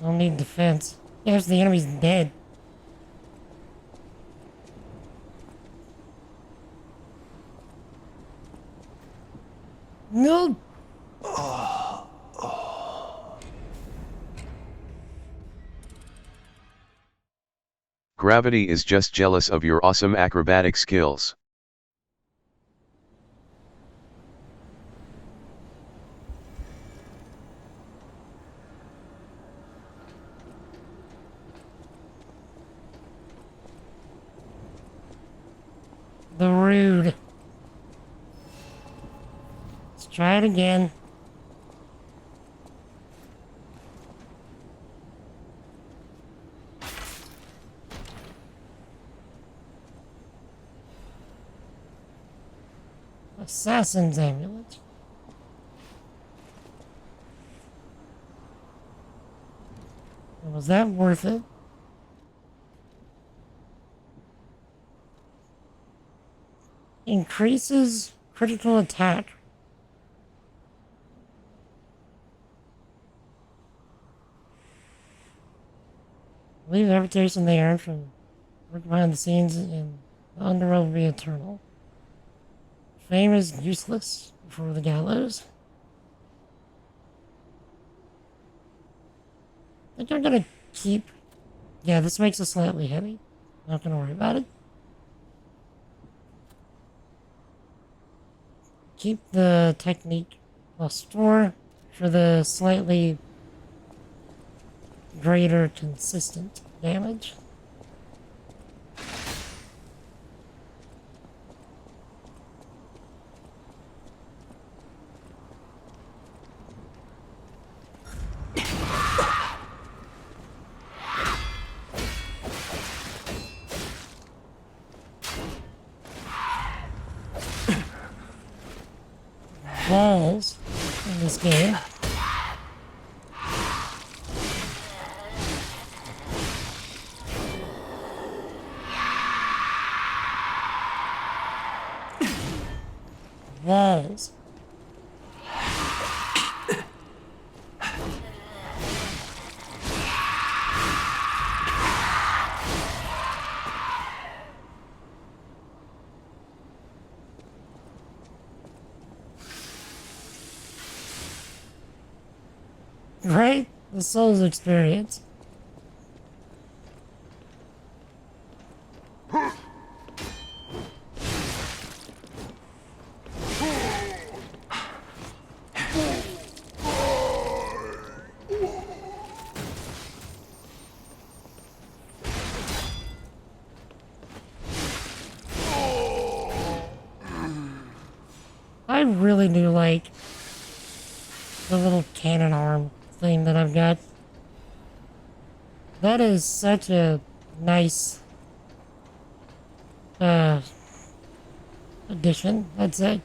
Speaker 1: I'll need defense. Yes, the enemy's dead. No!
Speaker 2: Gravity is just jealous of your awesome acrobatic skills.
Speaker 1: The rude. Let's try it again. Assassin's Amulet. Was that worth it? Increases critical attack. Leave the reputation they earned from work behind the scenes in the underworld will be eternal. Fame is useless before the gallows. I think I'm gonna keep... Yeah, this makes it slightly heavy. Not gonna worry about it. Keep the technique +4 for the slightly greater consistent damage. Walls in this game. Walls. Right? The Souls experience. I really do like the little cannon arm thing that I've got. That is such a nice addition, I'd say.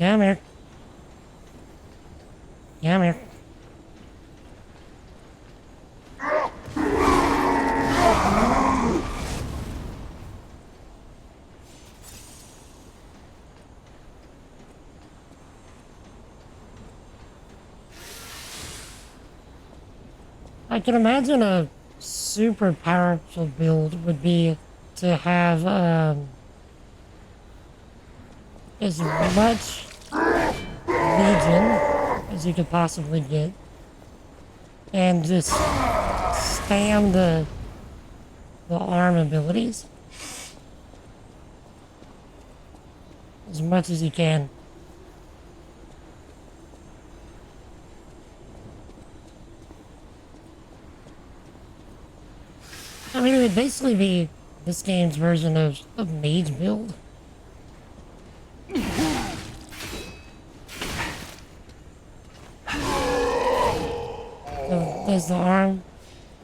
Speaker 1: Come here. Come here. I can imagine a super powerful build would be to have as much Legion as you could possibly get, and just spam the arm abilities as much as you can. I mean, it would basically be this game's version of mage build. So, there's the arm.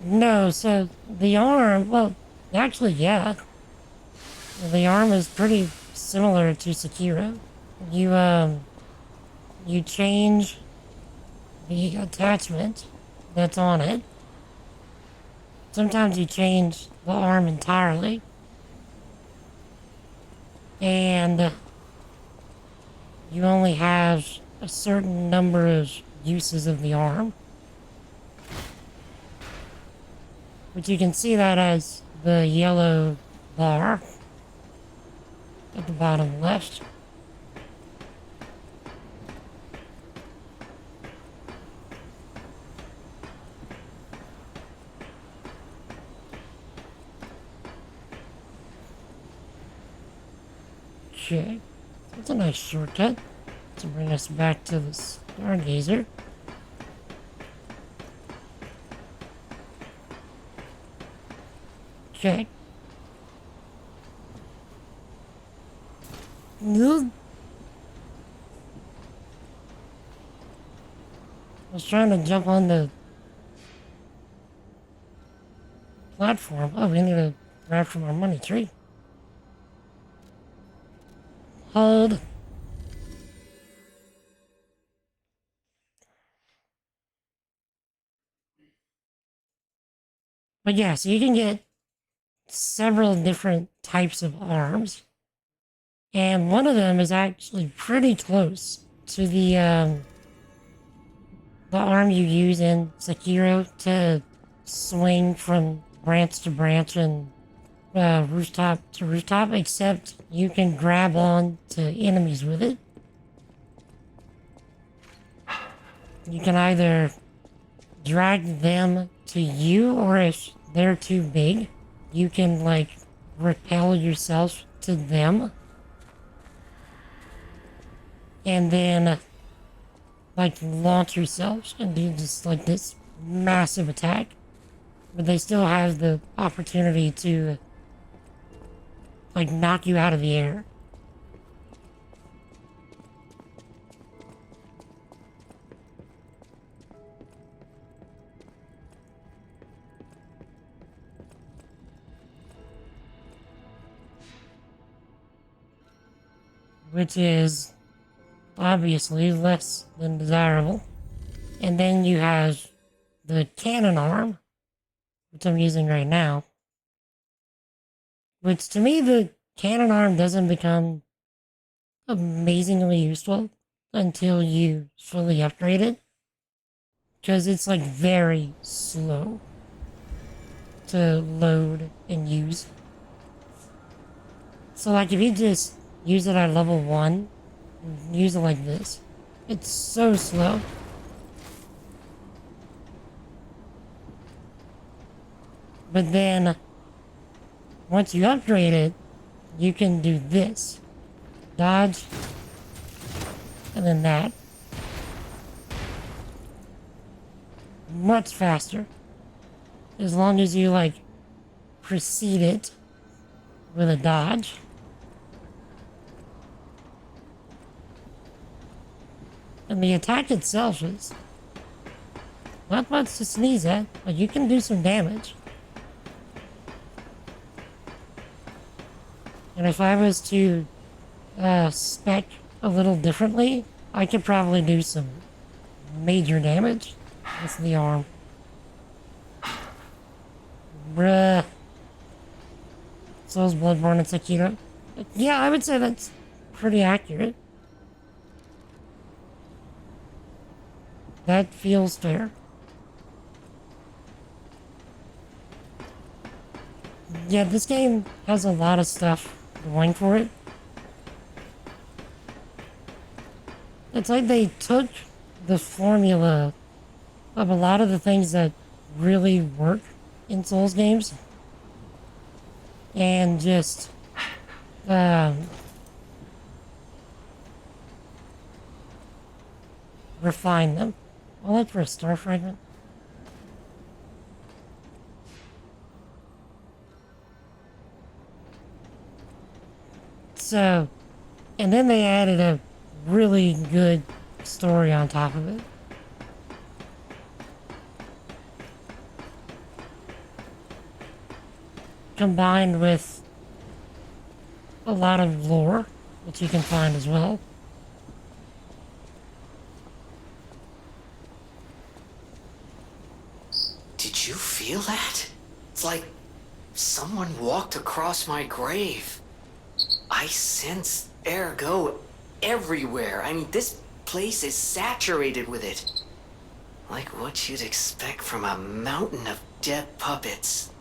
Speaker 1: No, so the arm, well, actually, yeah. The arm is pretty similar to Sekiro. You change the attachment that's on it. Sometimes you change the arm entirely. And you only have a certain number of uses of the arm. But you can see that as the yellow bar at the bottom left. Okay, that's a nice shortcut to bring us back to the Stargazer. Okay. I was trying to jump on the platform. Oh, we need to grab from our money tree. Hold. But yeah, so you can get several different types of arms. And one of them is actually pretty close to the arm you use in Sekiro to swing from branch to branch and rooftop to rooftop, except you can grab on to enemies with it. You can either drag them to you, or if they're too big, you can, like, repel yourself to them. And then, like, launch yourself and do just, like, this massive attack. But they still have the opportunity to, like, knock you out of the air. Which is obviously less than desirable. And then you have the cannon arm, which I'm using right now. Which, to me, the cannon arm doesn't become amazingly useful until you fully upgrade it. Because it's, like, very slow to load and use. So, like, if you just use it at level 1, use it like this, it's so slow. But then, once you upgrade it, you can do this. Dodge, and then that. Much faster. As long as you, like, precede it with a dodge. And the attack itself is not much to sneeze at, but you can do some damage. And if I was to spec a little differently, I could probably do some major damage with the arm. Bruh. Souls, Bloodborne, and Sekiro. Yeah, I would say that's pretty accurate. That feels fair. Yeah, this game has a lot of stuff going for it. It's like they took the formula of a lot of the things that really work in Souls games and just refine them. I'll look for a star fragment. So, and then they added a really good story on top of it. Combined with a lot of lore, which you can find as well.
Speaker 10: Did you feel that? It's like someone walked across my grave. I sense ergo everywhere. I mean, this place is saturated with it. Like what you'd expect from a mountain of dead puppets.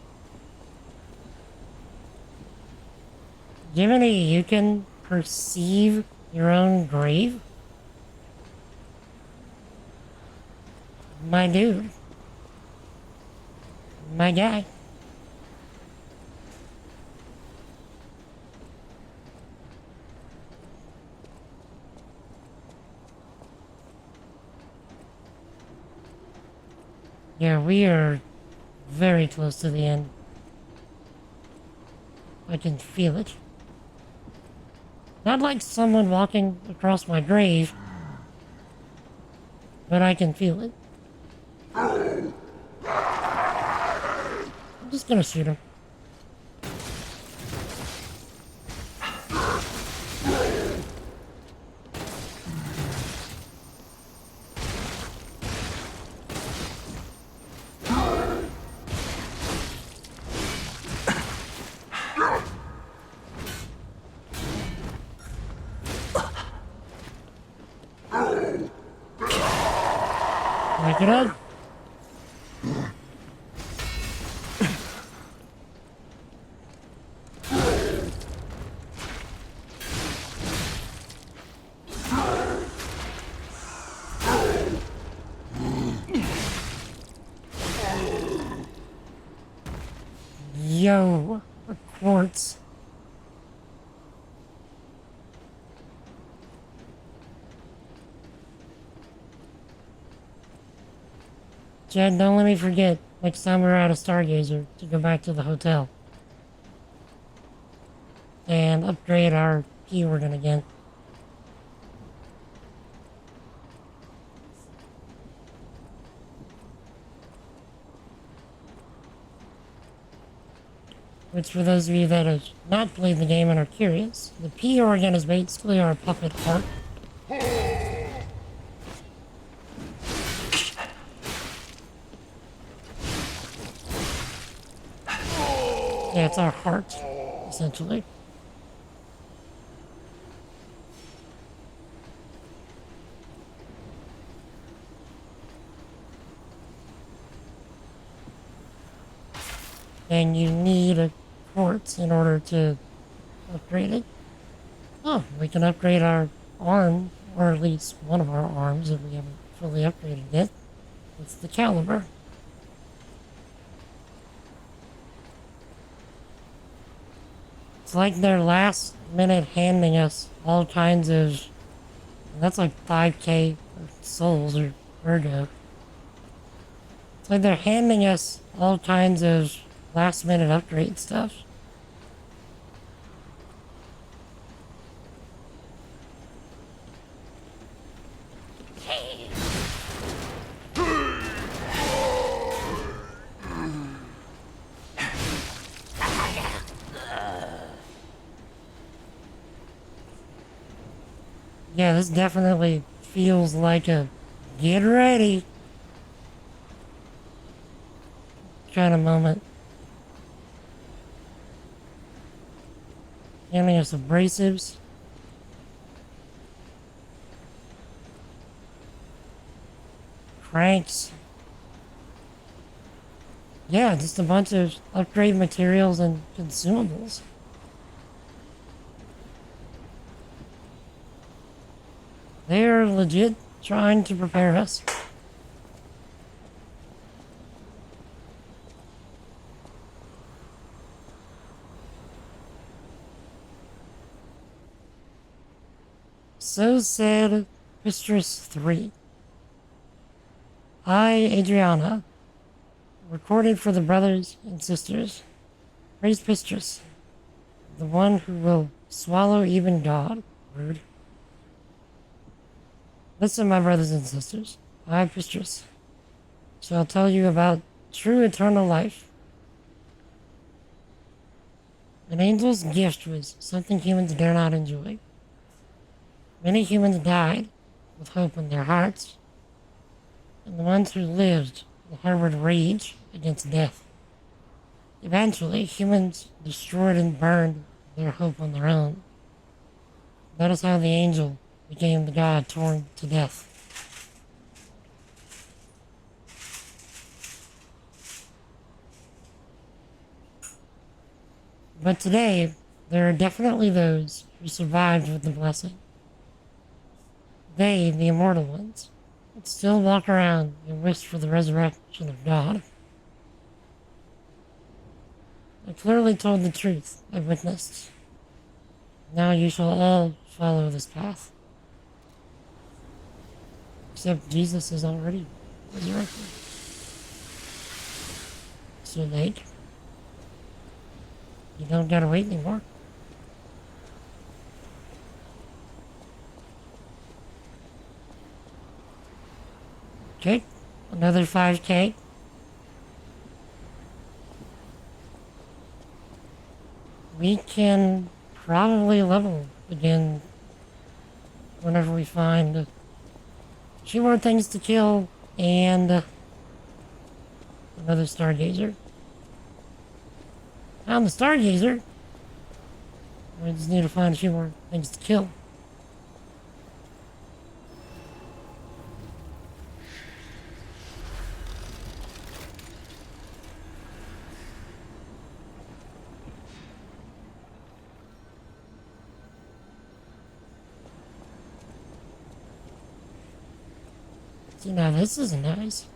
Speaker 1: Jiminy, you can perceive your own grave? My dude. My guy. Yeah, we are very close to the end. I can feel it. Not like someone walking across my grave, but I can feel it. I'm just gonna shoot him. Break it up. Yo, a quartz. Jed, don't let me forget next time we're out of Stargazer to go back to the hotel and upgrade our key organ again. Which, for those of you that have not played the game and are curious, the P organ is basically our puppet heart. Yeah, it's our heart, essentially. And you need a quartz in order to upgrade it. Oh, we can upgrade our arm, or at least one of our arms if we haven't fully upgraded it. It's the caliber. It's like they're last minute handing us all kinds of... That's like 5k souls or ergo. It's like they're handing us all kinds of last minute upgrade stuff. Yeah, this definitely feels like a get ready kind of moment. Handing us abrasives. Cranks. Yeah, just a bunch of upgrade materials and consumables. They're legit trying to prepare us. So said Mistress 3. I, Adriana, recorded for the brothers and sisters, praise Mistress, the one who will swallow even God. Rude. Listen, my brothers and sisters, I, Mistress, shall tell you about true eternal life. An angel's gift was something humans dare not enjoy. Many humans died with hope in their hearts, and the ones who lived harbored rage against death. Eventually, humans destroyed and burned their hope on their own. That is how the angel became the god torn to death. But today, there are definitely those who survived with the blessing. They, the immortal ones, would still walk around and wish for the resurrection of God. I clearly told the truth I witnessed. Now you shall all follow this path. Except Jesus is already resurrected. So late. You don't gotta wait anymore. Okay, another 5K. We can probably level again whenever we find a few more things to kill and another Stargazer. Found the Stargazer. We just need to find a few more things to kill. See, now this is nice.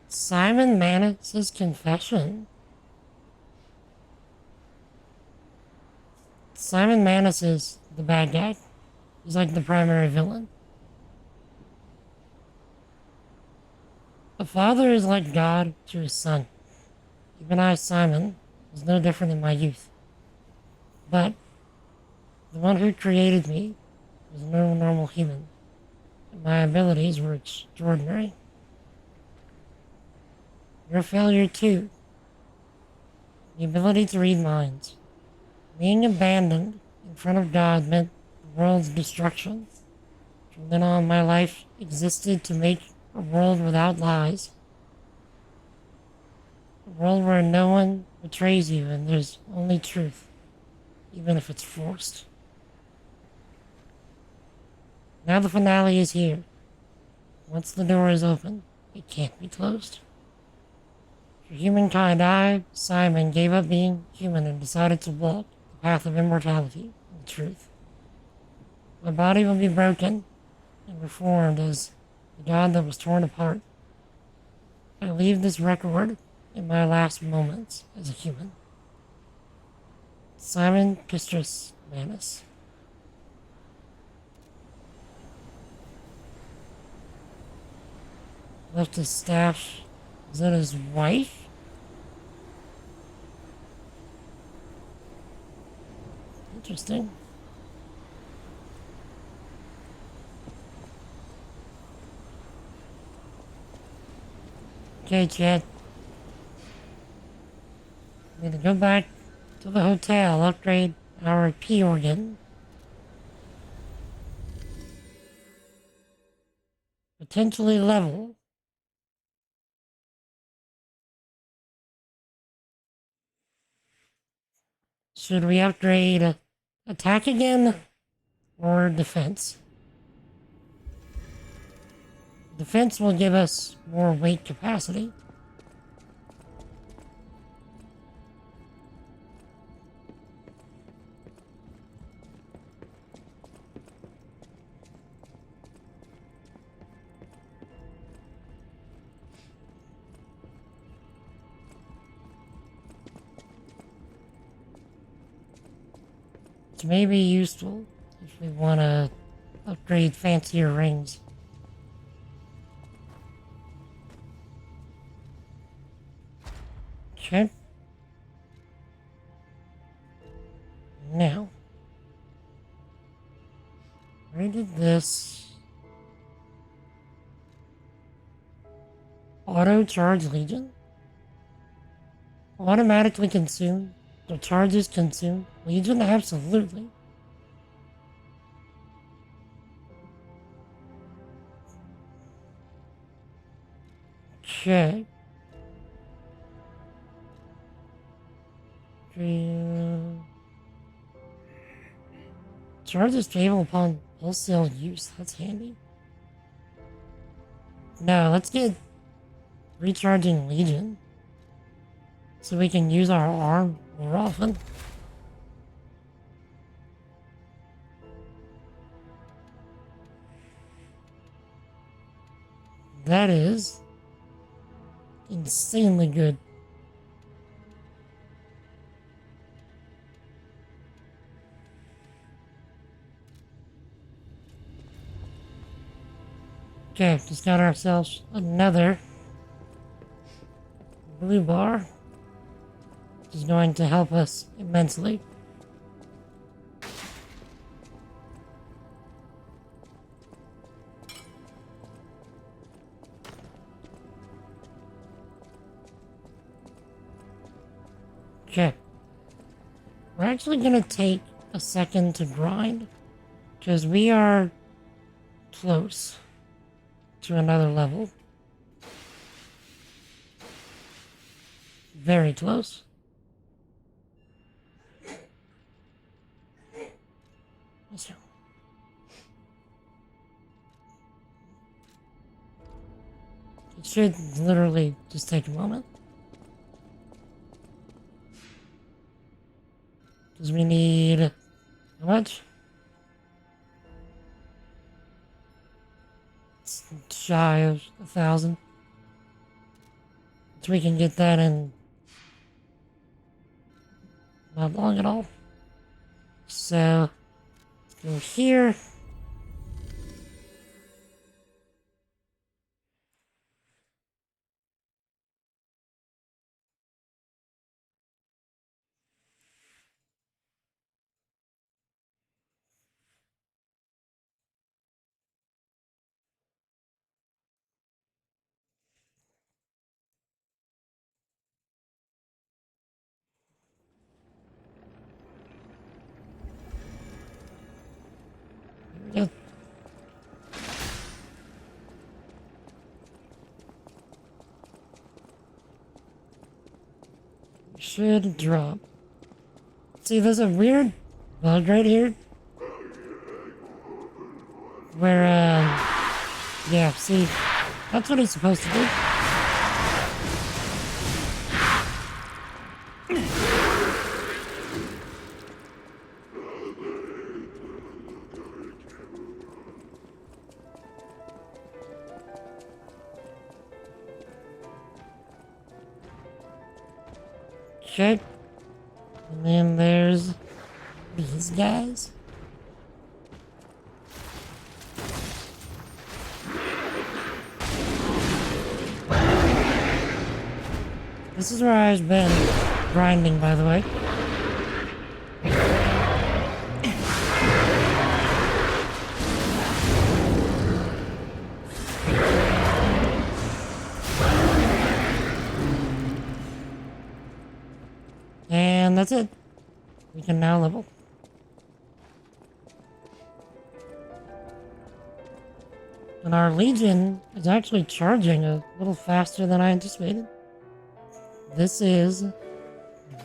Speaker 1: Simon Manus' confession. Simon Manus is the bad guy. He's like the primary villain. A father is like God to his son. Even I, Simon, was no different in my youth. But the one who created me was no normal human, and my abilities were extraordinary. Your failure too. The ability to read minds. Being abandoned in front of God meant the world's destruction. From then on, my life existed to make a world without lies. A world where no one betrays you and there's only truth, even if it's forced. Now the finale is here. Once the door is open, it can't be closed. For humankind, I, Simon, gave up being human and decided to walk the path of immortality and truth. My body will be broken and reformed as the God that was torn apart. I leave this record in my last moments as a human. Simon Mistress Manus. Left his staff. Is that his wife? Interesting. Okay, Chad. Need to go back to the hotel, upgrade our P organ. Potentially level. Should we upgrade attack again or defense? Defense will give us more weight capacity. Which may be useful if we want to upgrade fancier rings. Okay. Now, where did this auto charge Legion? Automatically consume? The charges consume? Legion? Absolutely. Okay. Charge is stable upon wholesale use. That's handy. No, let's get recharging Legion so we can use our arm more often. That is insanely good. Okay, just got ourselves another blue bar, which is going to help us immensely. Okay. We're actually gonna take a second to grind, because we are close to another level. Very close. So. It should literally just take a moment. Because we need... how much? It's shy of 1,000. So we can get that in not long at all. So, let's go here. Yep. Should drop. See, there's a weird bug right here. Where, yeah, see, that's what he's supposed to do. Okay. And then there's these guys. This is where I've been grinding, by the way. And that's it. We can now level. And our Legion is actually charging a little faster than I anticipated. This is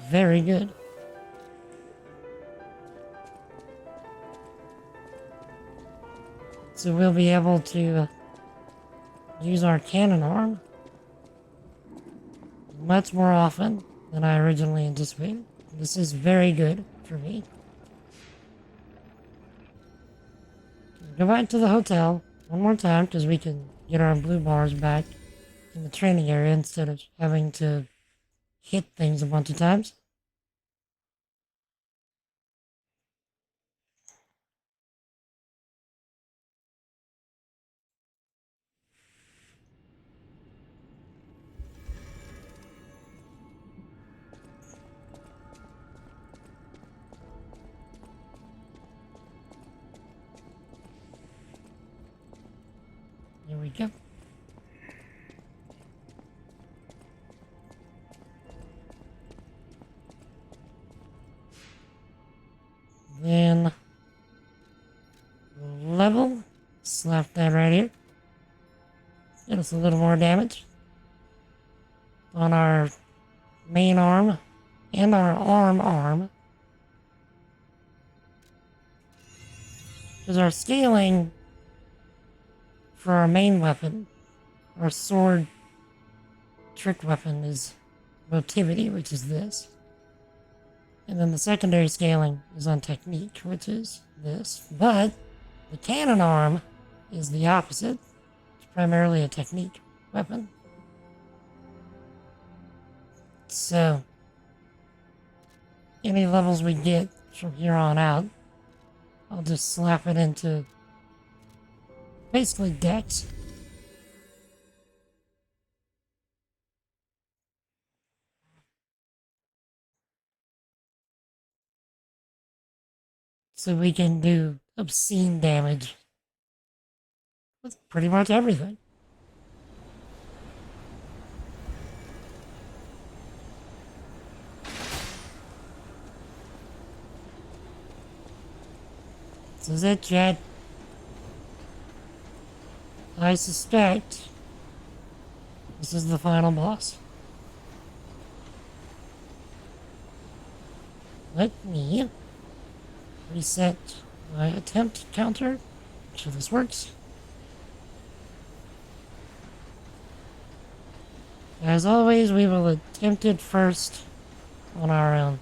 Speaker 1: very good. So we'll be able to use our cannon arm much more often than I originally anticipated. This is very good for me. Go back to the hotel one more time because we can get our blue bars back in the training area instead of having to hit things a bunch of times. There we go. Then level, slap that right here. Get us a little more damage on our main arm and our arm. Because our scaling for our main weapon, our sword trick weapon, is motivity, which is this. And then the secondary scaling is on technique, which is this. But the cannon arm is the opposite. It's primarily a technique weapon. So, any levels we get from here on out, I'll just slap it into basically Dex. So we can do obscene damage with pretty much everything. This is it, chat. I suspect this is the final boss. Let me reset my attempt counter. Make sure this works. As always, we will attempt it first on our own.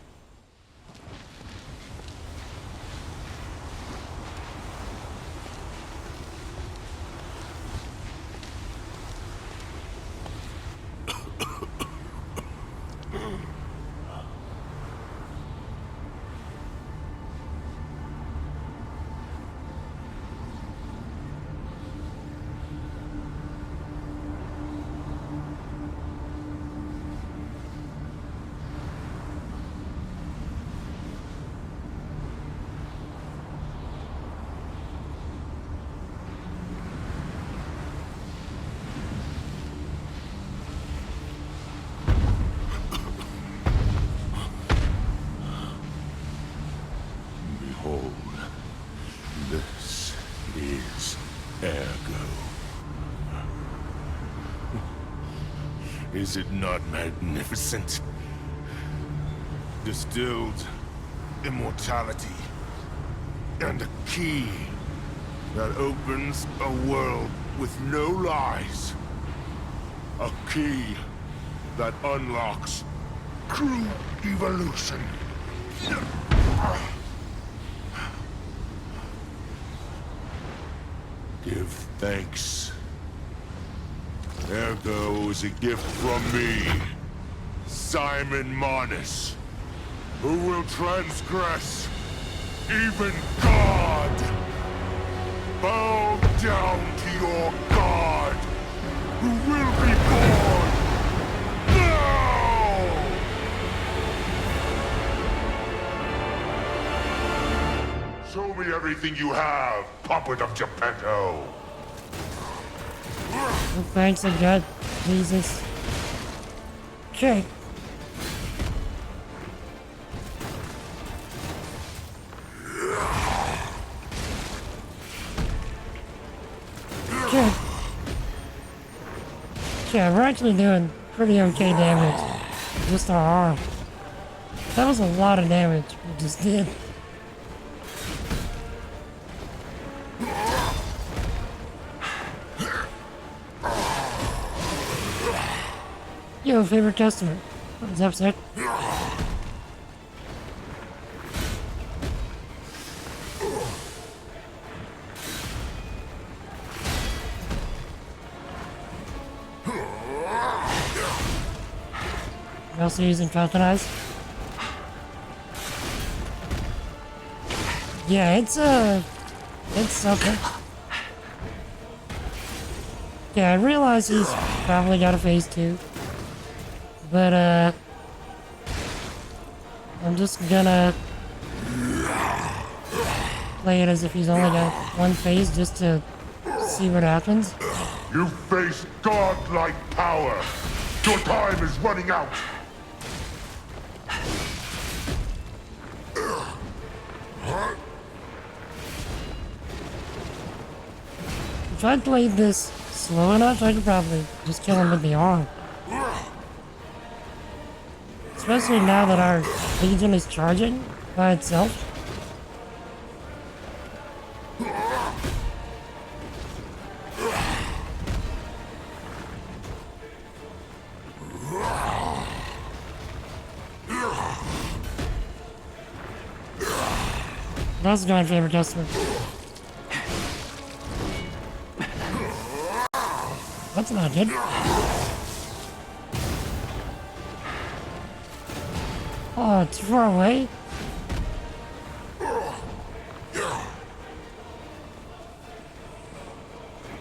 Speaker 8: Behold, this is Ergo. Is it not magnificent? Distilled immortality and a key that opens a world with no lies. A key that unlocks true evolution. Give thanks. Ergo is a gift from me, Simon Monis, who will transgress even God. Bow down to your God, who will be born now! Show me everything you have, puppet of Geppetto.
Speaker 1: Oh, thanks, I got Jesus. Okay. Okay. Yeah, we're actually doing pretty okay damage. Just our arm. That was a lot of damage we just did. Yo, favorite customer. What's up, sir? You're also using Falcon Eyes? Yeah, it's something. Yeah, I realize he's probably got a phase 2. But, I'm just gonna play it as if he's only got one phase just to see what happens.
Speaker 8: You face godlike power. Your time is running out.
Speaker 1: If I played this slow enough, I could probably just kill him with the arm. Especially now that our Legion is charging by itself. That's my favorite customer. That's not good. Oh, it's far away.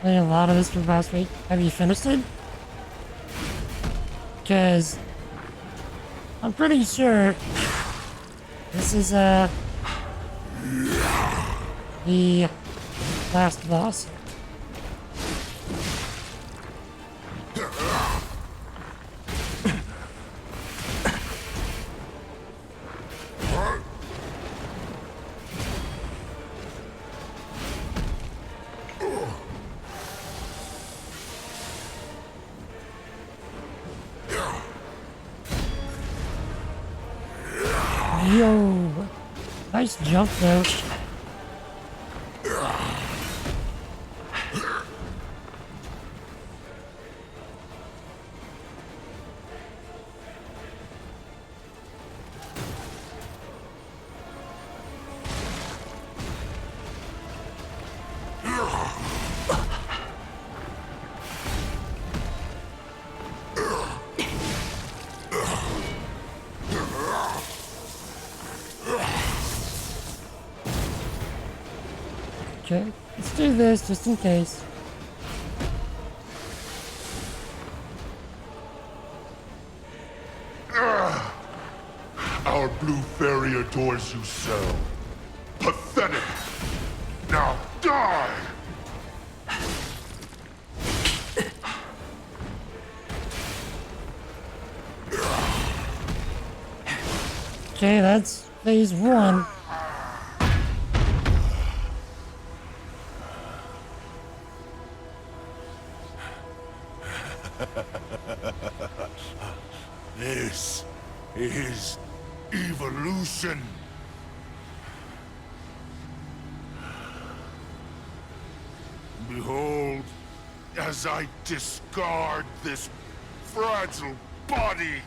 Speaker 1: Playing a lot of this for past week. Have you finished it? Because I'm pretty sure this is the last boss. Yo, nice jump though. Okay, let's do this just in case.
Speaker 8: Our blue fairy adores you so. Pathetic. Now die!
Speaker 1: Okay, that's phase 1.
Speaker 8: This is evolution. Behold, as I discard this fragile body.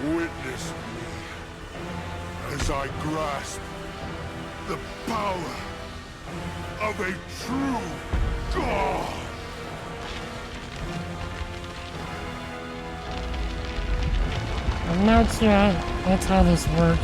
Speaker 8: Witness me as I grasp the power of a true god.
Speaker 1: I'm not sure that's how this works.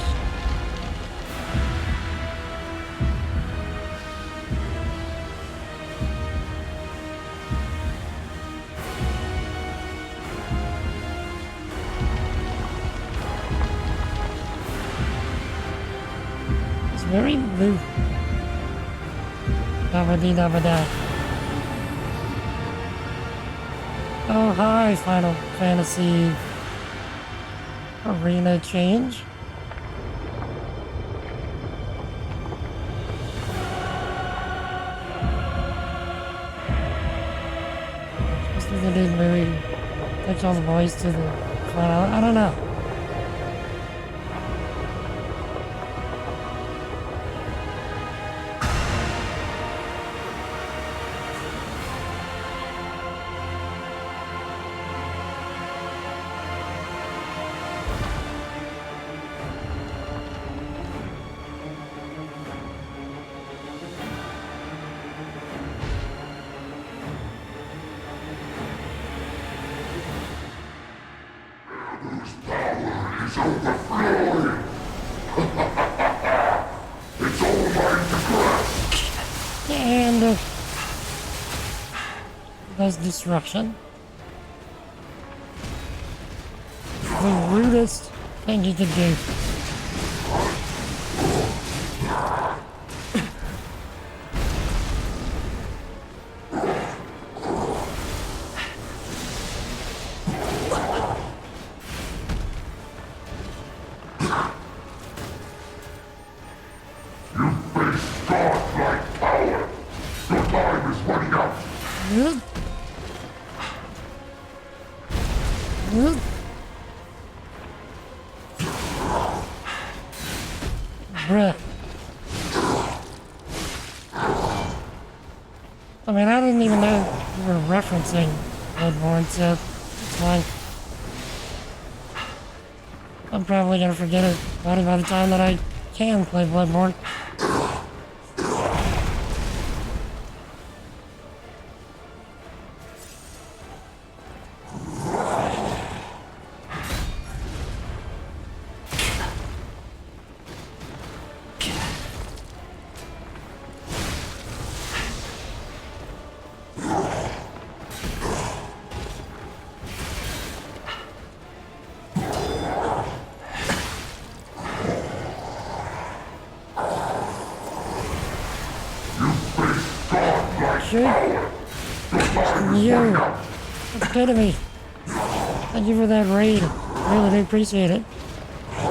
Speaker 1: It's very blue. Dabba-dee-dabba-da. Oh, hi, Final Fantasy Arena change. This is a new movie. Takes all the boys to the fun. I don't know. And there's disruption. The rudest thing you could do. Bruh. I mean, I didn't even know you were referencing Bloodborne, so it's fine. I'm probably gonna forget it by the time that I can play Bloodborne. You! Epitome! Thank you for that raid. Really do appreciate it.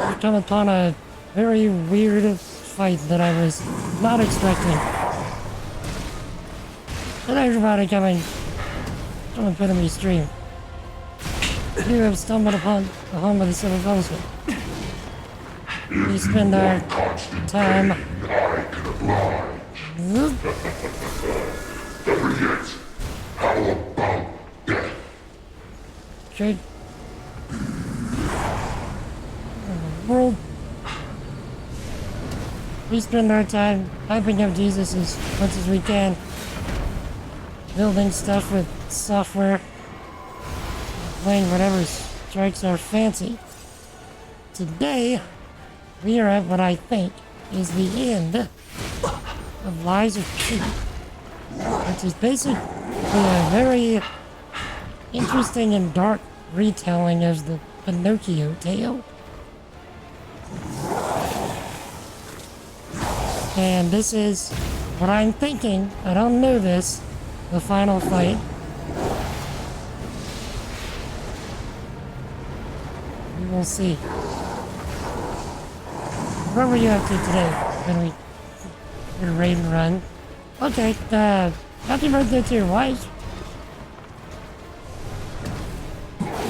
Speaker 1: We've come upon a very weird fight that I was not expecting. And everybody coming from Epitome stream. You have stumbled upon the home of the Silver Fellowship. We spend our time.
Speaker 13: How about death?
Speaker 1: Okay. World. We spend our time hyping up Jesus as much as we can. Building stuff with software. Playing whatever strikes our fancy. Today, we are at what I think is the end of Lies of P, which is basically a very interesting and dark retelling of the Pinocchio tale. And this is what I'm thinking, I don't know this, the final fight. We will see. What were you up to today when we did a raid and run? Okay, happy birthday to your wife.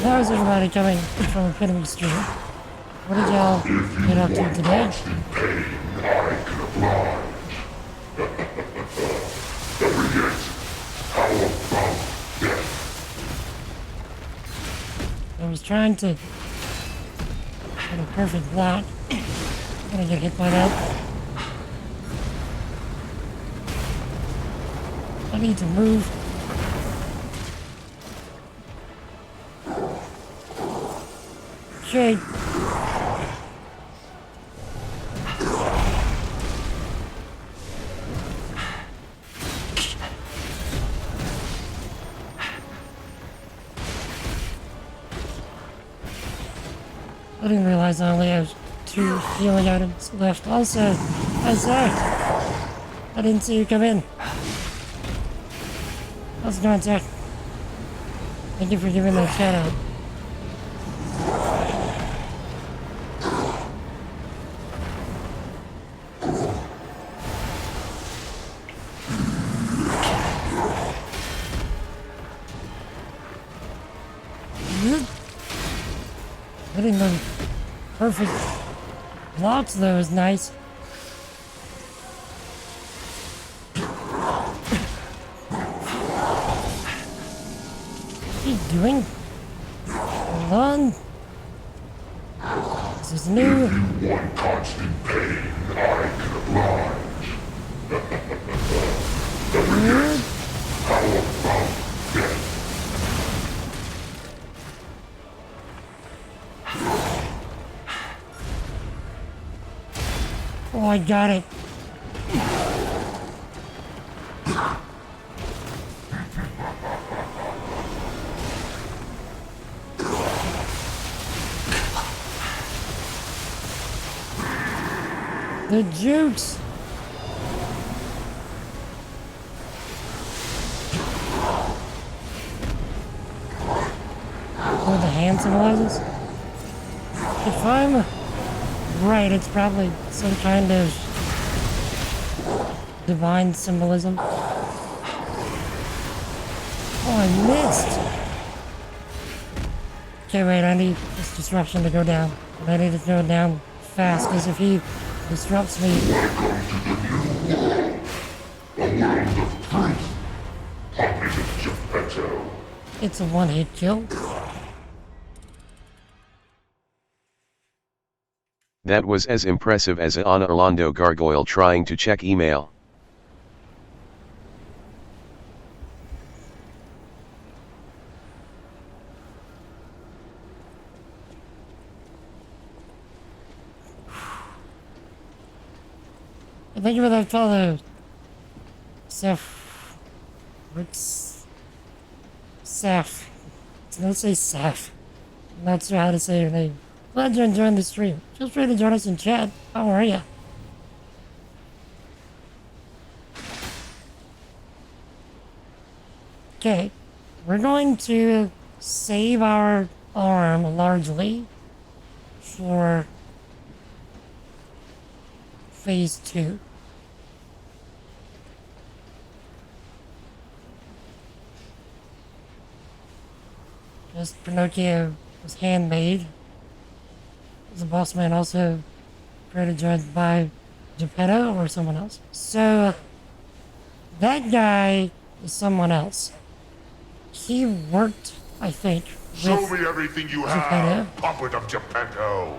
Speaker 1: How is everybody coming from Epitome Stream? What did y'all get up to today? I was trying to get a perfect block. I'm gonna get hit by that. I need to move. Okay. I didn't realize I only have 2 healing items left. Also, Zach, I didn't see you come in. How's it going, Zach? Thank you for giving that shout out. Hitting the perfect blocks though is nice. What are you doing? Hold on. This is new.
Speaker 13: One constant pain I can oblige.
Speaker 1: Good.
Speaker 13: How about death?
Speaker 1: Oh, I got it. The jukes. Oh, the hand symbolizes? If I'm right, it's probably some kind of divine symbolism. Oh, I missed! Okay, wait, I need this disruption to go down. And I need it to go down fast, because if he disrupts me... It's a one-hit kill.
Speaker 2: That was as impressive as an Orlando gargoyle trying to check email.
Speaker 1: I think what I follow. Seth. What's. Seth. Let's say Seth. I'm not sure how to say your name. Glad you're enjoying the stream. Feel free to join us in chat. How are ya? Okay. We're going to save our arm largely for phase 2. Just Pinocchio was handmade. The boss man also created judged by Geppetto or someone else. So that guy is someone else. He worked, I think, with
Speaker 13: Show me everything you
Speaker 1: Geppetto.
Speaker 13: have, puppet of Geppetto.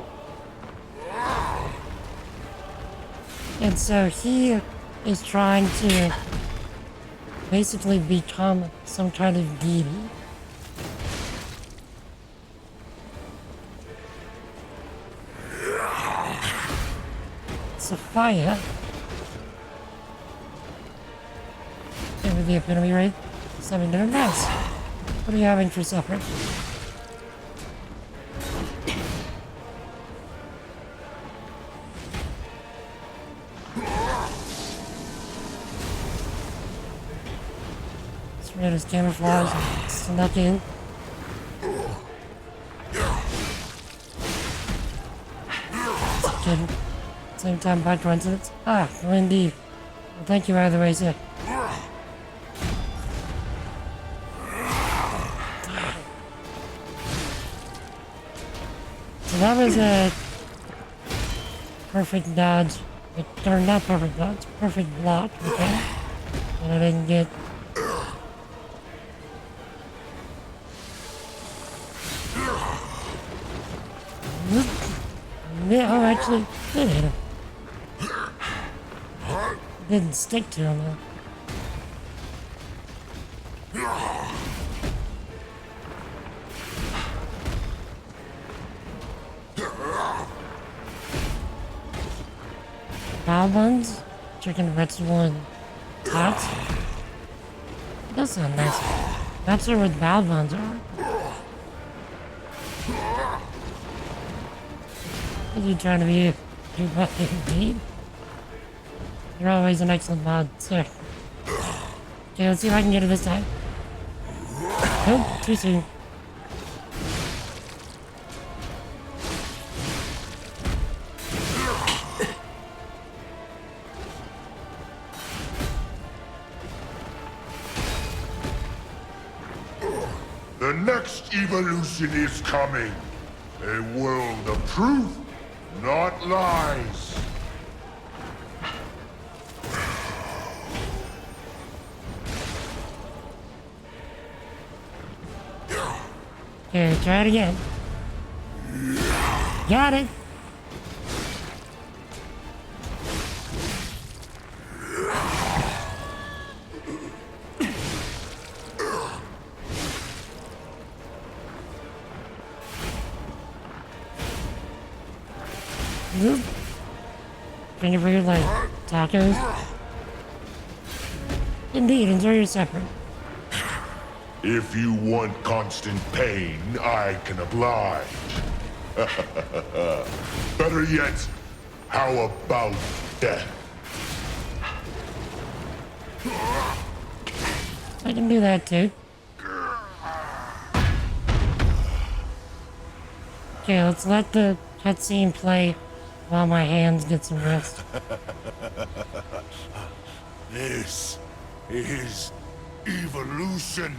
Speaker 1: And so he is trying to basically become some kind of deity. Sophia. Give me the epitome rate. 7 dinner. Nice. What are you having for supper? Red is camouflage and snuck in. Kidding. Same time by coincidence. Ah, well indeed. Well, thank you either way, sir. So that was a perfect dodge. Or not perfect dodge, perfect block, okay? And I didn't get yeah, oh, actually, did hit him. Didn't stick to him, though. Bao buns, chicken vegetable, and tots. That sounds nice. That's where bao buns are. Are you trying to be a good mod indeed? You're always an excellent mod, sir. Okay, let's see if I can get it this time. Nope, too soon.
Speaker 13: The next evolution is coming. A world of truth, not lies.
Speaker 1: Okay, try it again. Got it. Finger for your leg. Tacos. Indeed, enjoy your supper.
Speaker 13: If you want constant pain, I can oblige. Better yet, how about death?
Speaker 1: I can do that too. Okay, let's let the cutscene play while my hands get some rest.
Speaker 13: This is evolution.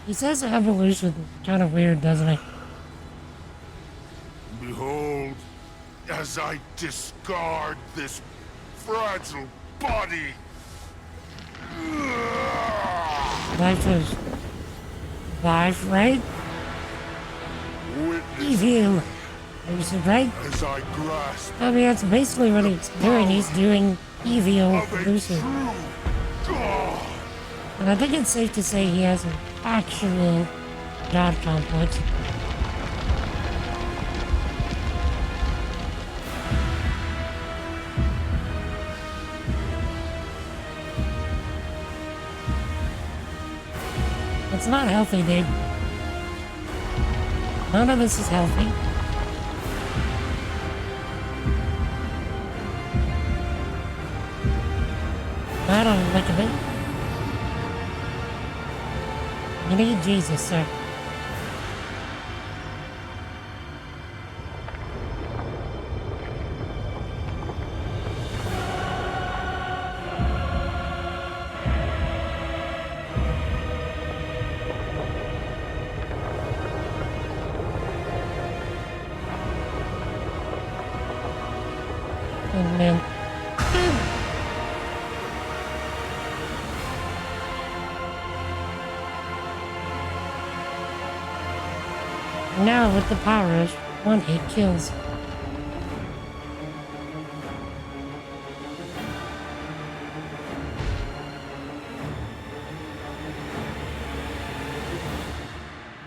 Speaker 1: He says evolution, kind of weird, doesn't he?
Speaker 13: Behold, as I discard this fragile body.
Speaker 1: Life is life, right? Evil. Is it right?
Speaker 13: As I grasp
Speaker 1: I mean, that's basically what he's doing. He's doing evil evolution. And I think it's safe to say he has an actual god complex. It's not healthy, dude. None of this is healthy. I don't look at it. You need Jesus, sir. Oh man. Now with the power rush, one hit kills.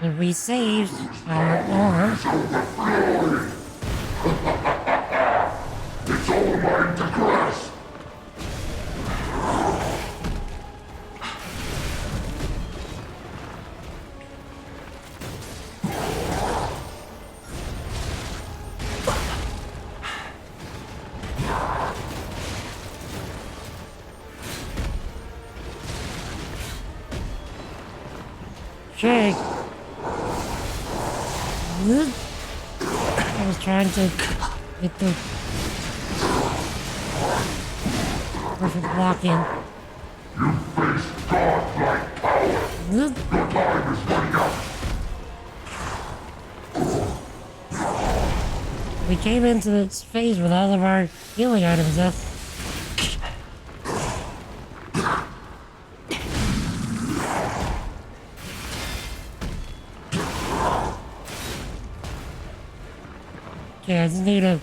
Speaker 1: And we saved our arm.
Speaker 13: It's all mine to grasp.
Speaker 1: Jake. I was trying to get the perfect block in.
Speaker 13: You face godlike power. Your time is running out.
Speaker 1: We came into this phase with all of our healing items up. Okay, I just need to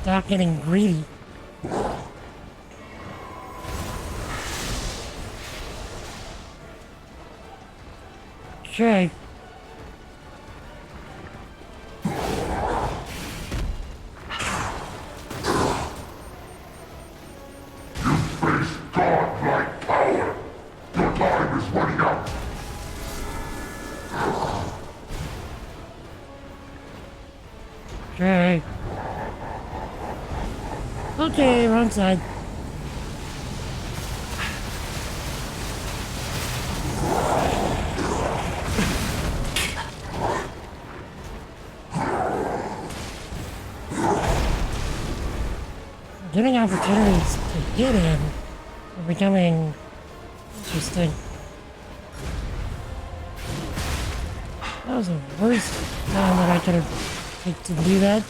Speaker 1: stop getting greedy. Okay.
Speaker 13: You face godlike power. Your time is running out.
Speaker 1: Okay. Okay, wrong side. Getting opportunities to hit him are becoming interesting. That was the worst time that I could have picked to do that.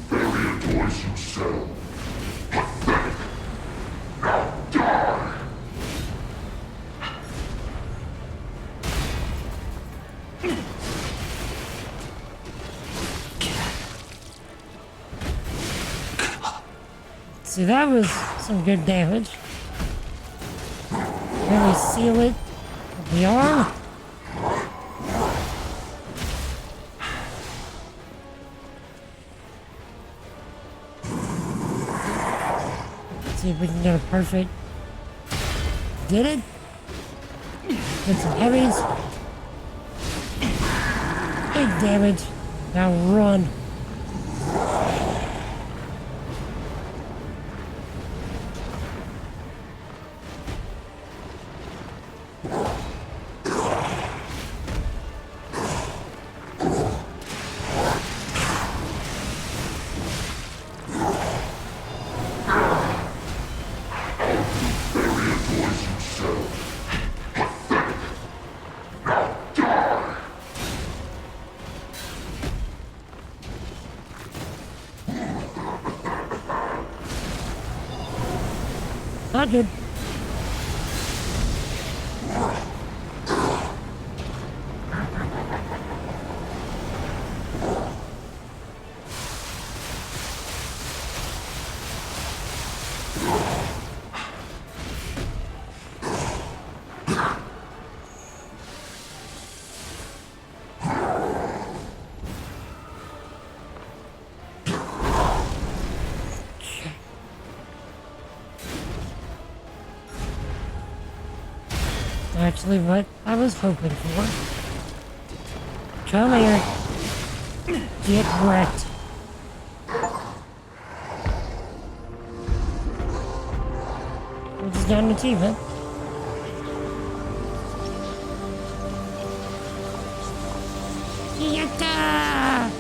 Speaker 13: Very adores you so. Pathetic. Now die!
Speaker 1: See, that was some good damage. Really seal it with the arm. See if we can get a perfect. Did it? Get some heavies. Big damage. Now run.
Speaker 13: Very adores you so. Pathetic. Now die!
Speaker 1: Not good. Actually, what I was hoping for. Come here. Get wrecked. We just got an achievement. Yatta!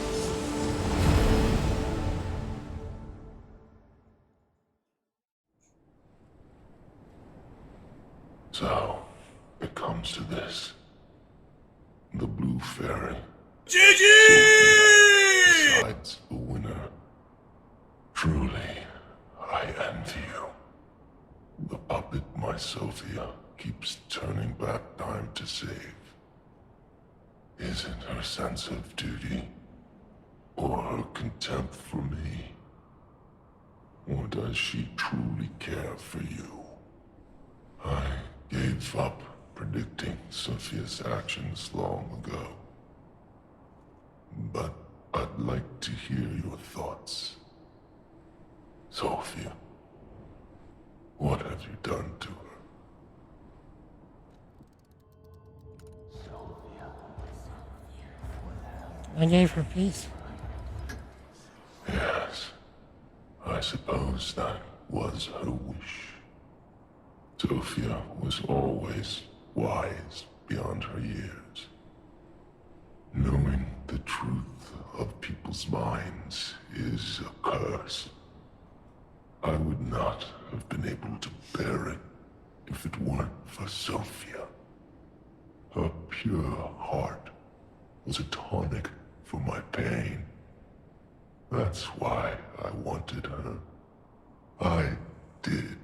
Speaker 13: So, it comes to this. The Blue Fairy.
Speaker 9: GG!
Speaker 13: Decides the winner. Truly, I envy you. The puppet, my Sophia, keeps turning back time to save. Is it her sense of duty? Or her contempt for me? Or does she truly care for you? I gave up predicting Sophia's actions long ago. But I'd like to hear your thoughts. Sophia, what have you done to her?
Speaker 1: I gave her peace.
Speaker 13: Yes, I suppose that was her wish. Sophia was always wise beyond her years. Knowing the truth of people's minds is a curse. I would not have been able to bear it if it weren't for Sophia. Her pure heart was a tonic for my pain. That's why I wanted her. I did.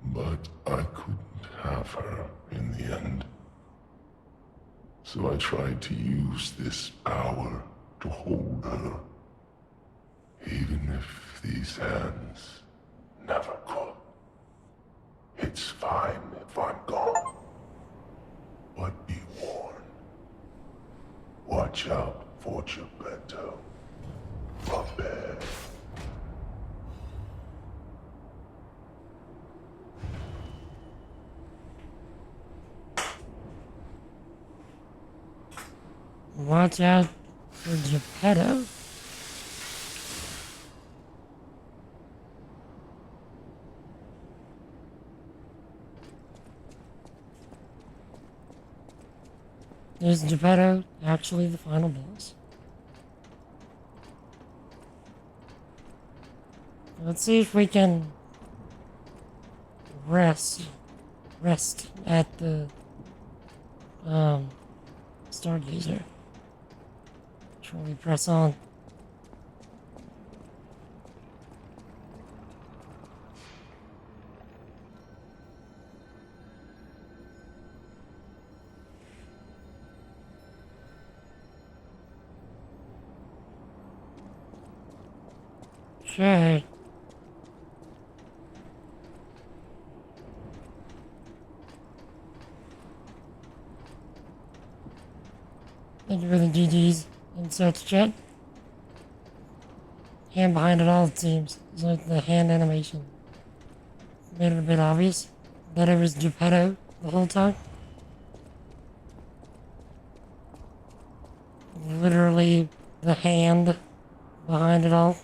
Speaker 13: But I couldn't have her in the end. So I tried to use this power to hold her. Even if these hands never could. It's fine if I'm gone. But be warned. Watch out for Geppetto. Puppet.
Speaker 1: Watch out for Geppetto. Is Geppetto actually the final boss? Let's see if we can rest at the Stargazer. Shall we press on? Okay. Thank you for the GG's in search chat. And behind it all, it seems. It's like the hand animation. Made it a bit obvious that it was Geppetto the whole time. Literally the hand behind it all.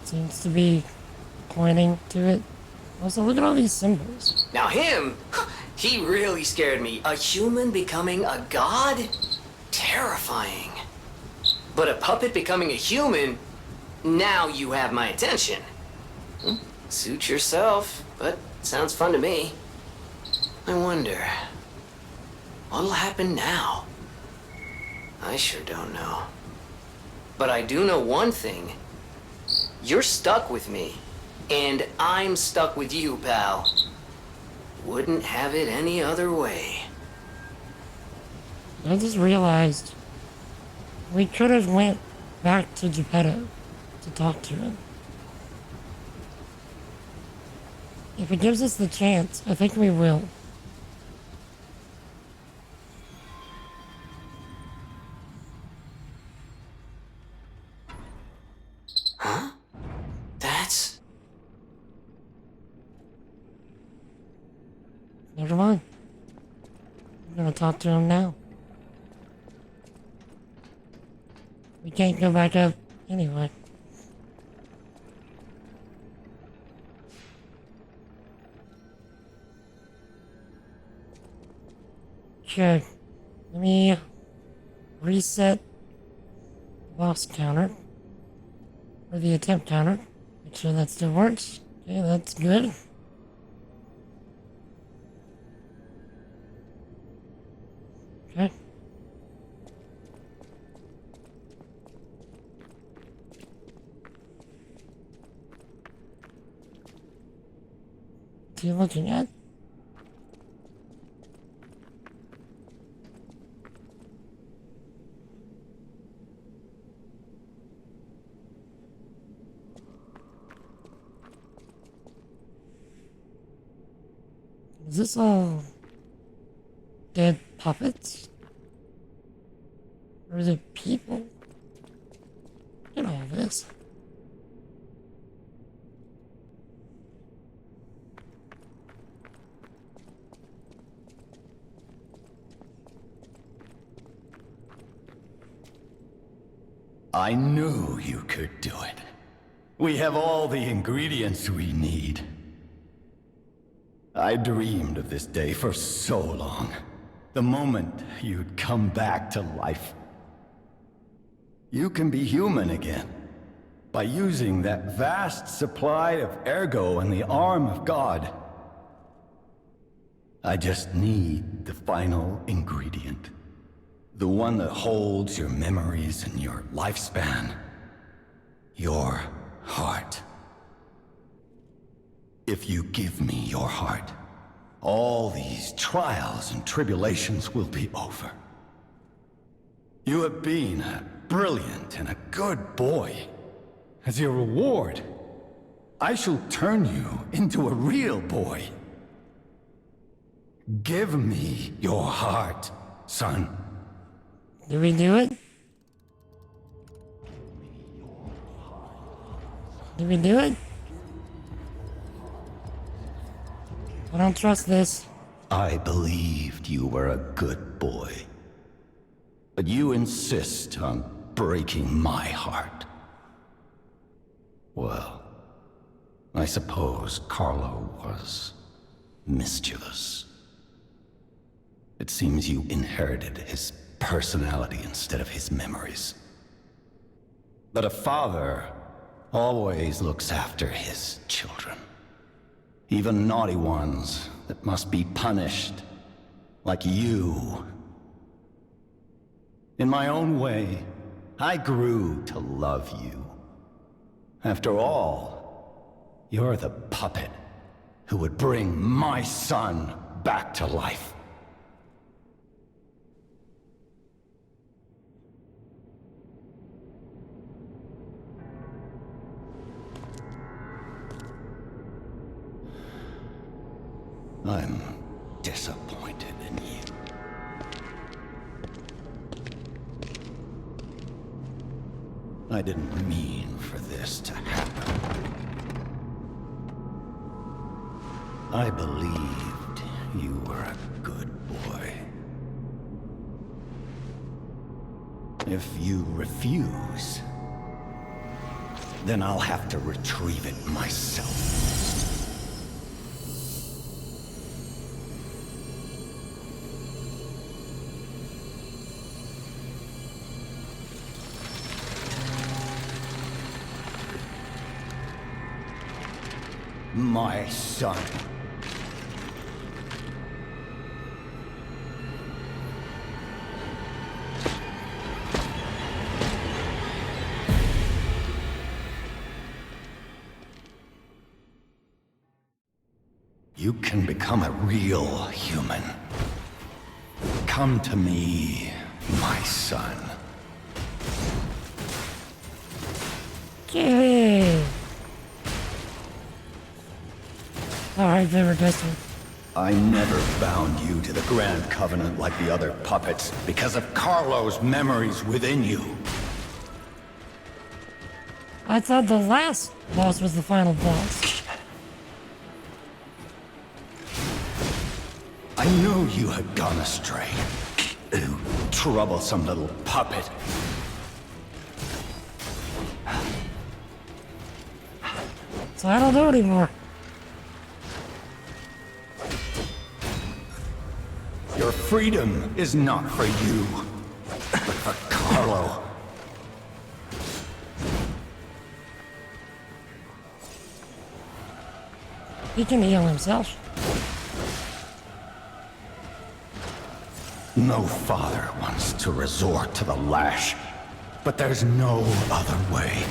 Speaker 1: Seems to be pointing to it. Also, look at all these symbols.
Speaker 10: Now him, he really scared me. A human becoming a god? Terrifying. But a puppet becoming a human? Now you have my attention. Suit yourself, but sounds fun to me. I wonder, what'll happen now? I sure don't know. But I do know one thing. You're stuck with me, and I'm stuck with you, pal. Wouldn't have it any other way.
Speaker 1: I just realized we could have went back to Geppetto to talk to him. If it gives us the chance, I think we will.
Speaker 10: Huh? That's...
Speaker 1: Never mind. I'm gonna talk to him now. We can't go back up anyway. Okay, let me reset the boss counter, or the attempt counter. Make sure that still works. Okay, that's good. Okay. What's he looking at? Is this all dead puppets? Or is it people? Look at all this.
Speaker 16: I knew you could do it. We have all the ingredients we need. I dreamed of this day for so long. The moment you'd come back to life. You can be human again. By using that vast supply of ergo and the arm of God. I just need the final ingredient. The one that holds your memories and your lifespan. Your heart. If you give me your heart, all these trials and tribulations will be over. You have been a brilliant and a good boy. As your reward, I shall turn you into a real boy. Give me your heart, son.
Speaker 1: Did we do it? Did we do it? I don't trust this.
Speaker 16: I believed you were a good boy. But you insist on breaking my heart. Well, I suppose Carlo was mischievous. It It seems you inherited his personality instead of his memories. But a father always looks after his children. Even naughty ones that must be punished, like you. In my own way, I grew to love you. After all, you're the puppet who would bring my son back to life. I'm disappointed in you. I didn't mean for this to happen. I believed you were a good boy. If you refuse, then I'll have to retrieve it myself. My son. You can become a real human. Come to me, my son.
Speaker 1: Yay! Alright, Viver Destiny.
Speaker 16: I never bound you to the Grand Covenant like the other puppets because of Carlo's memories within you.
Speaker 1: I thought the last boss was the final boss.
Speaker 16: I knew you had gone astray. You troublesome little puppet.
Speaker 1: So I don't know anymore.
Speaker 16: Your freedom is not for you, but for Carlo.
Speaker 1: He can heal himself.
Speaker 16: No father wants to resort to the lash, but there's no other way.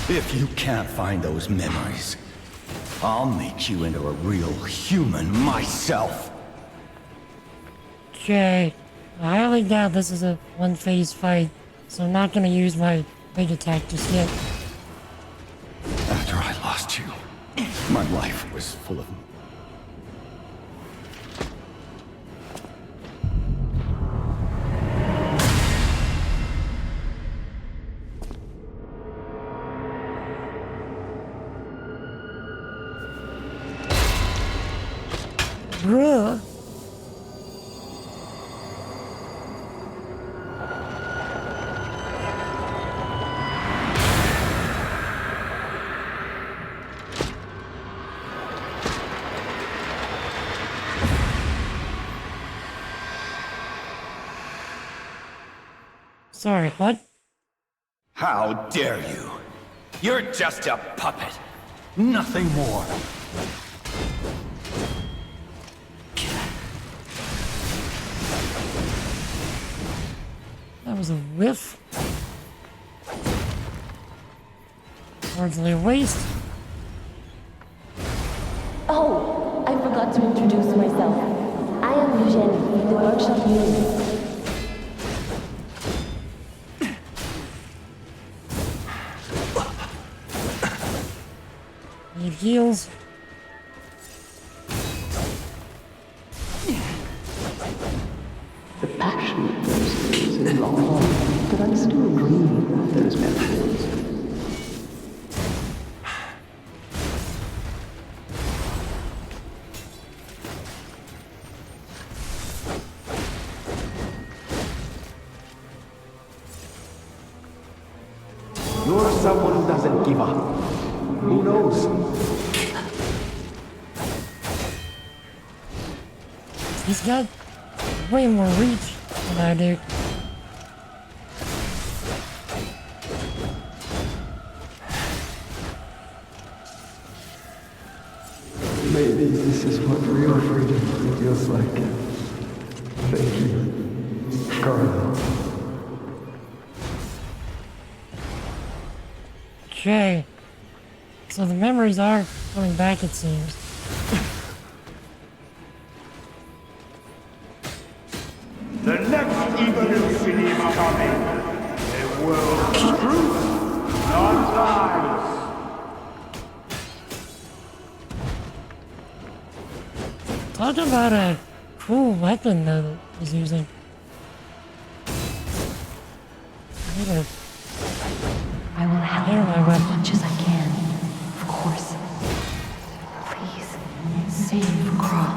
Speaker 16: If you can't find those memories, I'll make you into a real human myself.
Speaker 1: Okay. I highly doubt this is a one-phase fight, so I'm not gonna use my big attack just yet.
Speaker 16: After I lost you, my life was full of...
Speaker 1: Bruh. Sorry, what?
Speaker 16: How dare you? You're just a puppet. Nothing more.
Speaker 1: That was a whiff. Hardly a waste.
Speaker 17: Oh, I forgot to introduce myself. I am Eugenie, the workshop leader.
Speaker 1: Need heals.
Speaker 18: The passion of those days is long, but I still dream of those memories.
Speaker 14: You're someone who doesn't give up. Who knows?
Speaker 1: He's got way more reach than I do.
Speaker 18: Maybe this is what real freedom feels like. Thank you, Carlo.
Speaker 1: Okay. So the memories are coming back, it seems.
Speaker 19: The next evolution is coming. A world of truth, not lies.
Speaker 1: Talk about a cool weapon, though, that he's using.
Speaker 11: I will help
Speaker 1: Here, my weapon.
Speaker 11: as much as I can. Of course. Please, save Crow.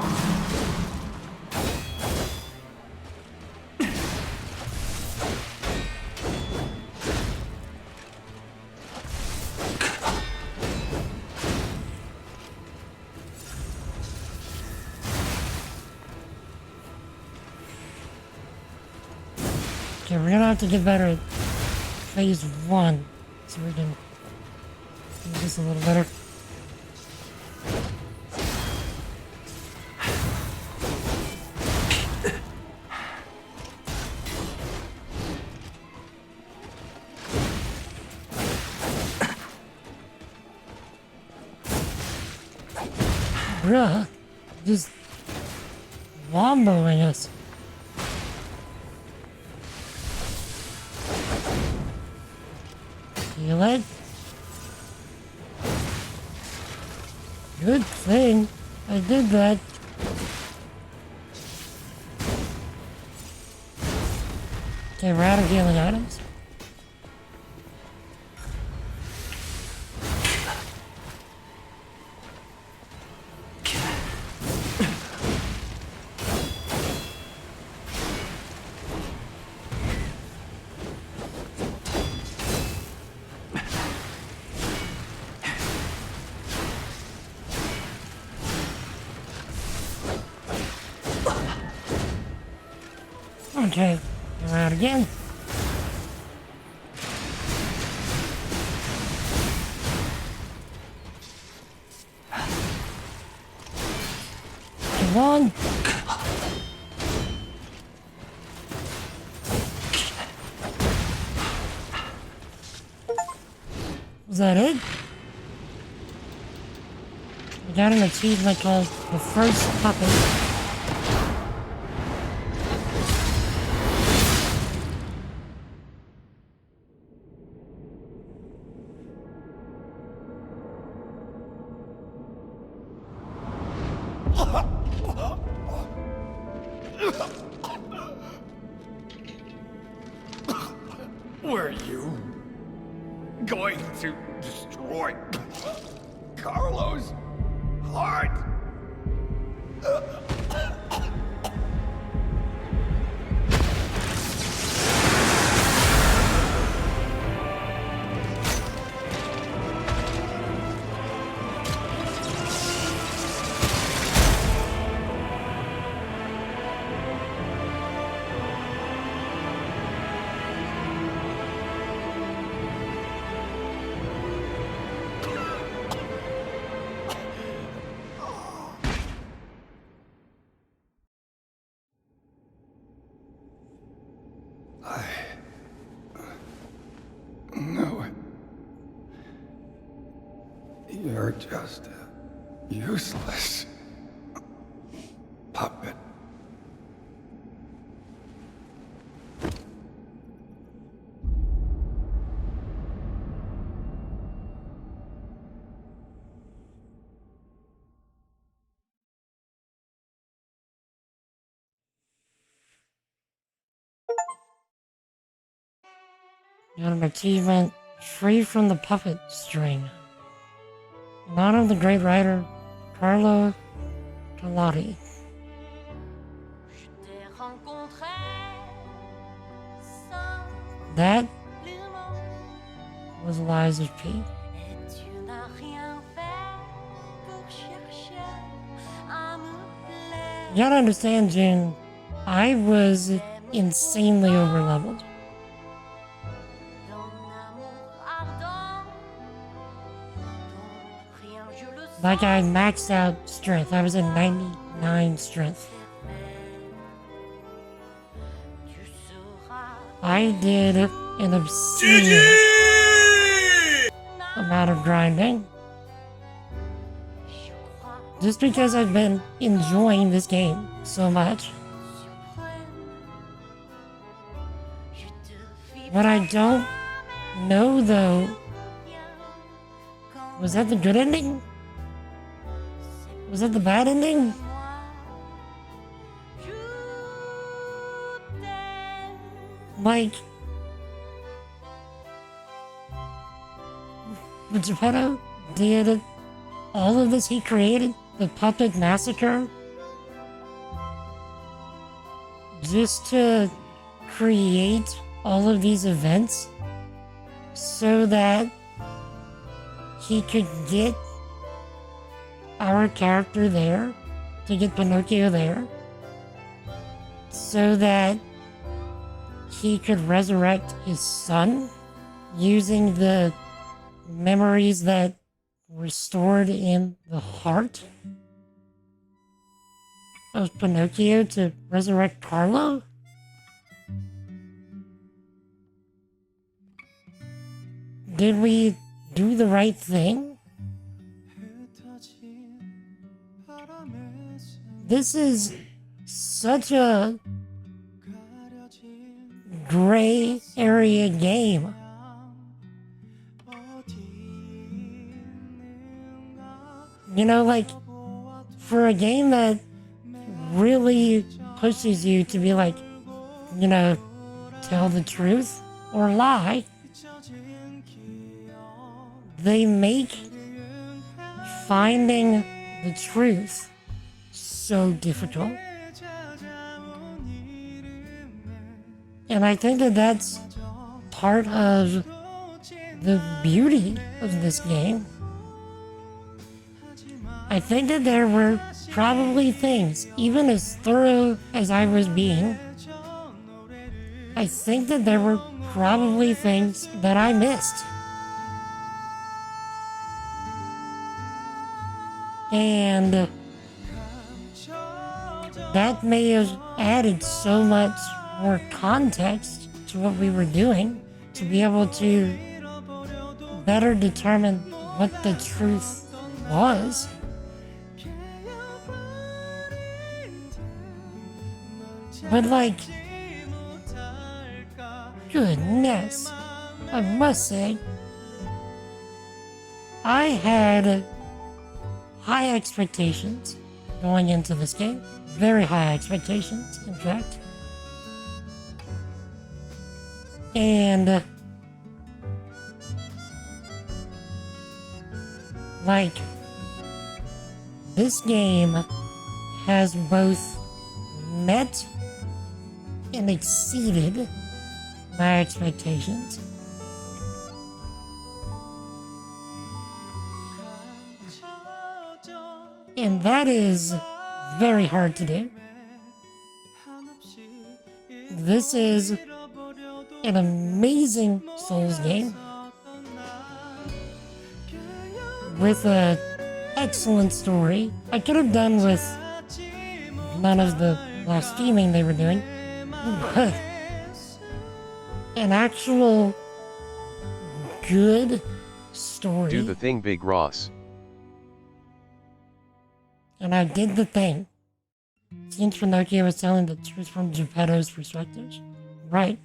Speaker 1: Okay, we're gonna have to get better at phase 1 so we can do this a little better. Bruh, just womboing us. Feel it? Good thing I did that. Okay, we're out of healing items. Okay, we're out again. Come on. Was that it? We got an achievement called the first puppet.
Speaker 19: Were you going to destroy Carlo's heart?
Speaker 16: No. You're just a useless puppet.
Speaker 1: Got an achievement, free from the puppet string. Not of the great writer, Carlo Collodi. That was Lies of P. You gotta understand, June, I was insanely overleveled. Like, I maxed out strength. I was at 99 strength. I did an obscene amount of grinding. Just because I've been enjoying this game so much. What I don't know, though, was that the good ending? Was that the bad ending? Like, Geppetto did all of this, he created the Puppet Massacre just to create all of these events so that he could get our character there, to get Pinocchio there, so that he could resurrect his son using the memories that were stored in the heart of Pinocchio to resurrect Carlo? Did we do the right thing? This is such a gray area game. You know, like, for a game that really pushes you to be like, you know, tell the truth or lie, they make finding the truth so difficult. And I think that that's part of the beauty of this game. I think that there were probably things, even as thorough as I was being, I think that there were probably things that I missed. And that may have added so much more context to what we were doing to be able to better determine what the truth was. But like, goodness, I must say, I had high expectations going into this game. Very high expectations, in fact. And like, this game has both met and exceeded my expectations. And that is very hard to do. This is an amazing Souls game with an excellent story. I could have done with none of the blaspheming they were doing, but an actual good story.
Speaker 2: Do the thing, Big Ross.
Speaker 1: And I did the thing. Since Pinocchio was telling the truth from Geppetto's perspective. Right.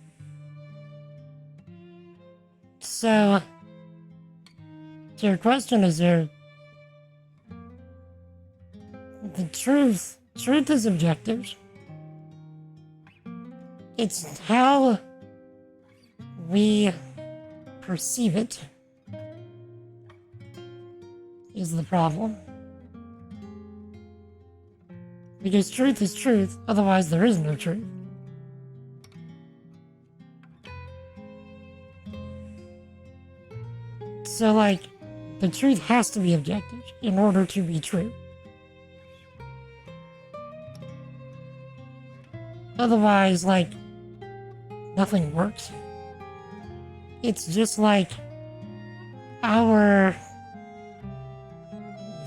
Speaker 1: So, to your question, is there... The truth is objective. It's how we perceive it is the problem. Because truth is truth, otherwise there is no truth. So, like, the truth has to be objective in order to be true. Otherwise, like, nothing works. It's just like our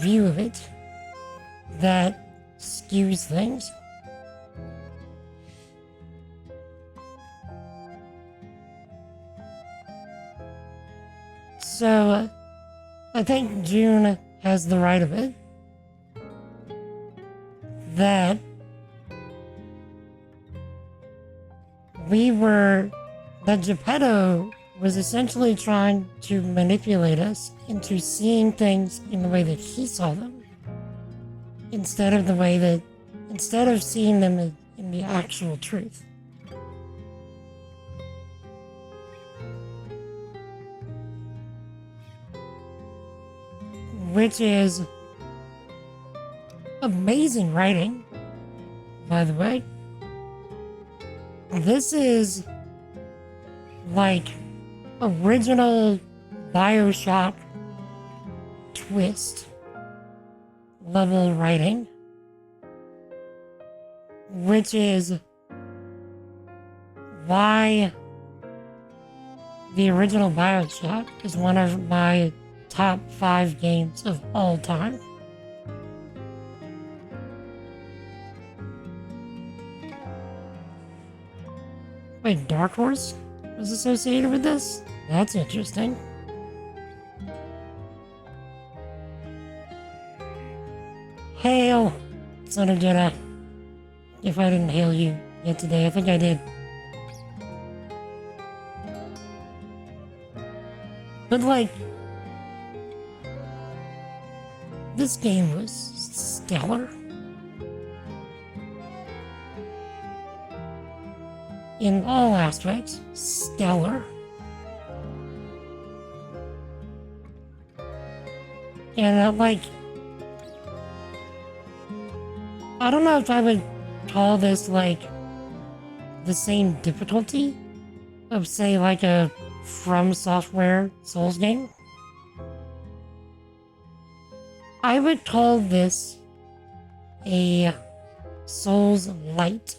Speaker 1: view of it that skews things. So, I think June has the right of it that that Geppetto was essentially trying to manipulate us into seeing things in the way that he saw them, instead of seeing them in the actual truth. Which is amazing writing, by the way. This is like original BioShock twist level writing, which is why the original BioShock is one of my top 5 games of all time. Wait, Dark Horse was associated with this? That's interesting. Hail, son of Jedi. If I didn't hail you yet today, I think I did. But like, this game was stellar. In all aspects, stellar. And like, I don't know if I would call this like the same difficulty of, say, like a From Software Souls game. I would call this a Souls Light.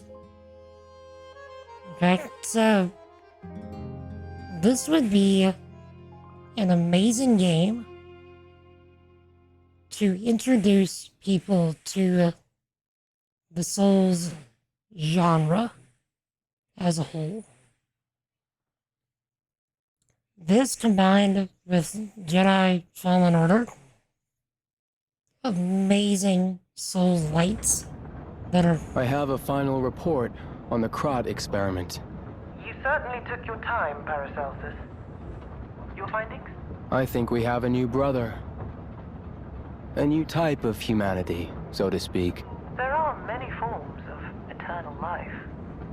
Speaker 1: Okay, so this would be an amazing game to introduce people to the Souls genre as a whole. This combined with Jedi Fallen Order, amazing Souls Lights that are...
Speaker 20: I have a final report on the Krat experiment.
Speaker 21: You certainly took your time, Paracelsus. Your findings?
Speaker 20: I think we have a new brother. A new type of humanity, so to speak.
Speaker 21: There are many forms of eternal life.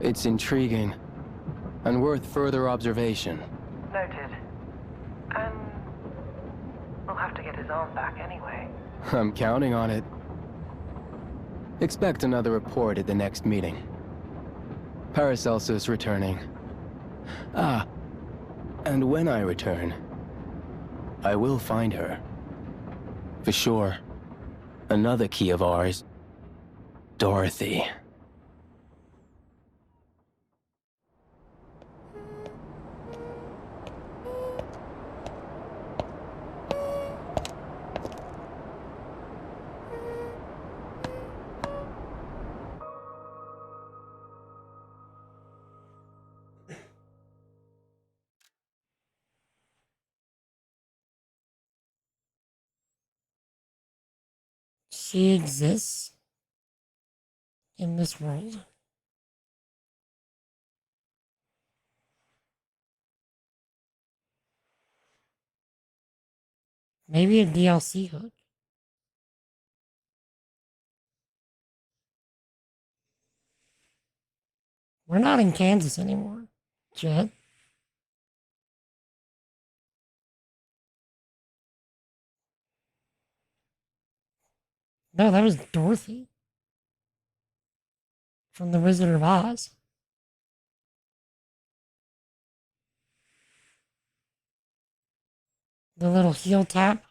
Speaker 20: It's intriguing, and worth further observation.
Speaker 21: Noted. And we'll have to get his arm back anyway.
Speaker 20: I'm counting on it. Expect another report at the next meeting. Paracelsus returning. Ah, and when I return, I will find her. For sure. Another key of ours. Dorothy.
Speaker 1: She exists in this world. Maybe a DLC hook. We're not in Kansas anymore, Jet. No, that was Dorothy from The Wizard of Oz. the little heel tap.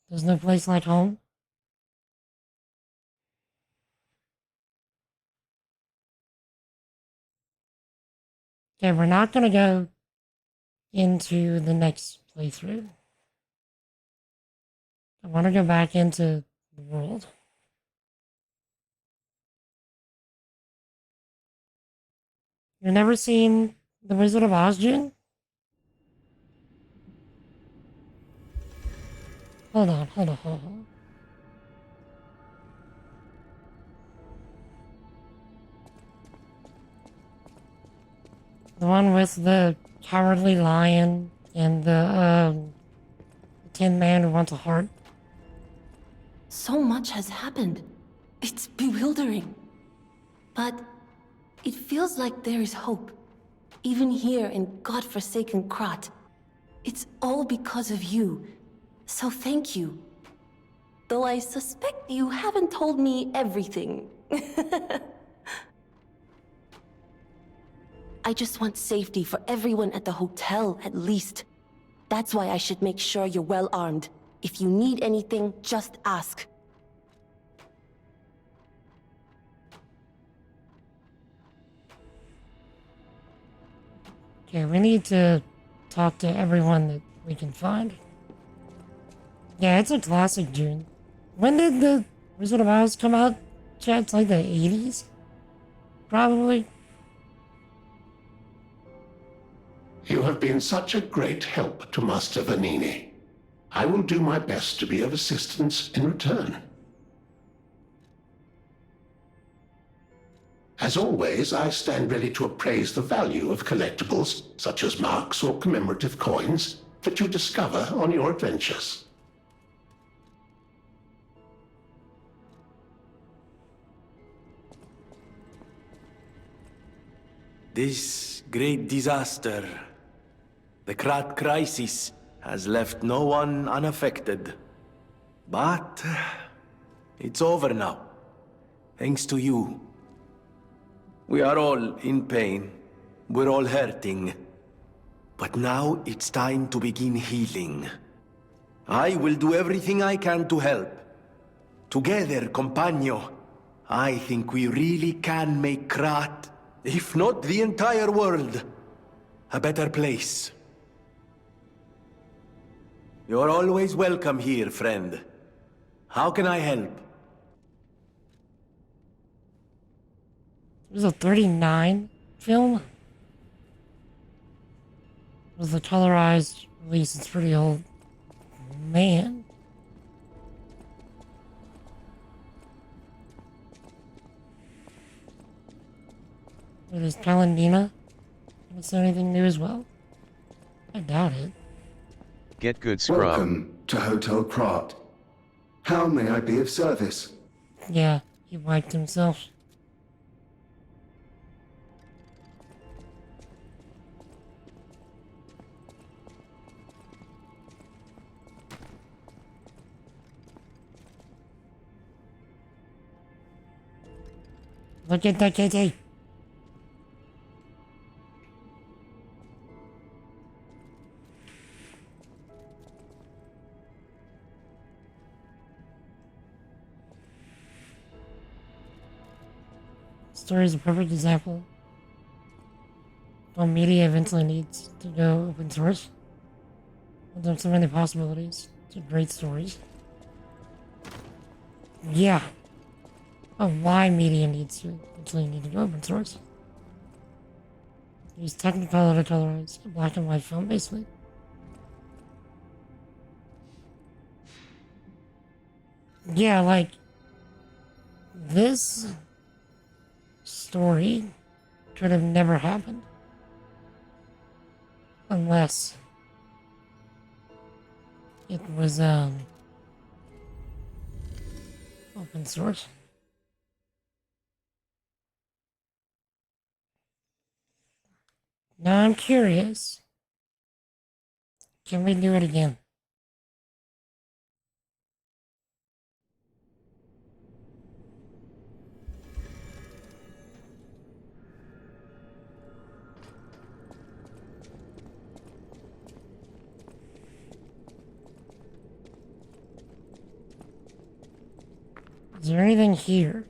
Speaker 1: There's no place like home. Okay, we're not gonna go into the next playthrough. I want to go back into the world. You've never seen The Wizard of Oz, Jin? Hold on. The one with the cowardly lion and the tin man who wants a heart.
Speaker 12: So much has happened. It's bewildering. But it feels like there is hope. Even here in godforsaken Krat. It's all because of you. So thank you. Though I suspect you haven't told me everything. I just want safety for everyone at the hotel, at least. That's why I should make sure you're well armed. If you need anything, just ask.
Speaker 1: Okay, we need to talk to everyone that we can find. Yeah, it's a classic, June. When did the Wizard of Oz come out? Chat, it's like the 80s? Probably.
Speaker 3: You have been such a great help to Master Vanini. I will do my best to be of assistance in return. As always, I stand ready to appraise the value of collectibles, such as marks or commemorative coins, that you discover on your adventures.
Speaker 22: This great disaster, the Krat crisis, has left no one unaffected. But it's over now, thanks to you. We are all in pain. We're all hurting. But now it's time to begin healing. I will do everything I can to help. Together, Compagno, I think we really can make Krat, if not the entire world, a better place. You're always welcome here, friend. How can I help?
Speaker 1: It was a 39 film. It was the colorized release. It's pretty old. Man. Is Palandina gonna say anything new as well? I doubt it.
Speaker 2: Get good, scrub.
Speaker 14: Welcome to Hotel Krat. How may I be of service?
Speaker 1: Yeah, he wiped himself. Look at that kitty. Story is a perfect example. Well, media eventually needs to go open source. There's so many possibilities. It's a great stories. Yeah. Oh, why media needs to eventually need to go open source. Use Technicolor to colorize a black and white film, basically. Yeah, like this story could have never happened unless it was open source. Now I'm curious. Can we do it again? Is there anything here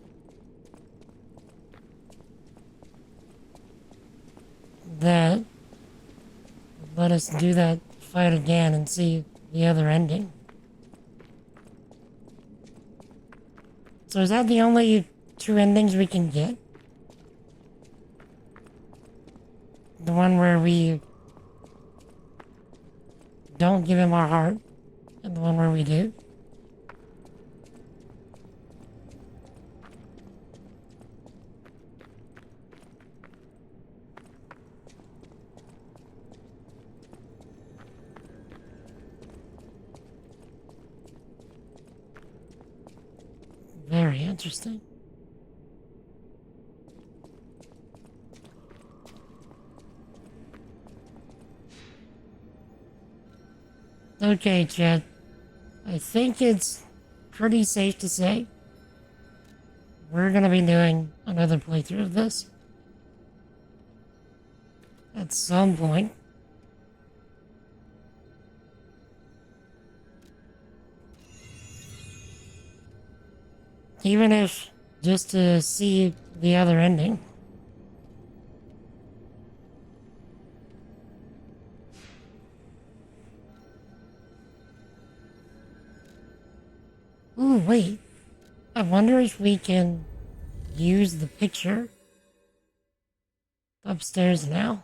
Speaker 1: that would let us do that fight again and see the other ending? So is that the only two endings we can get? The one where we don't give him our heart, and the one where we do? Very interesting. Okay, Chad. I think it's pretty safe to say we're gonna be doing another playthrough of this at some point. Even if just to see the other ending. Ooh, wait. I wonder if we can use the picture upstairs now.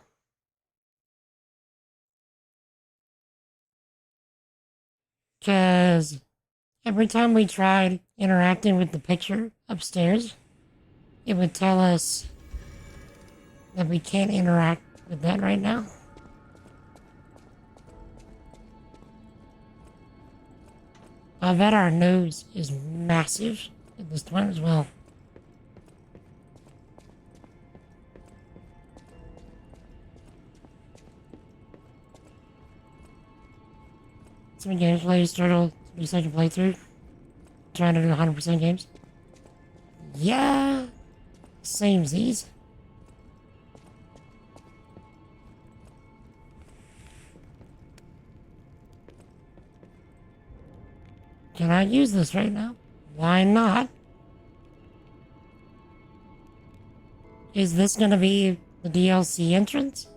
Speaker 1: Because every time we tried interacting with the picture upstairs, it would tell us that we can't interact with that right now. I bet our nose is massive at this point as well. Some games players struggle to do such a playthrough. Trying to do 100% games. Yeah, same Z's. Can I use this right now? Why not? Is this gonna be the DLC entrance?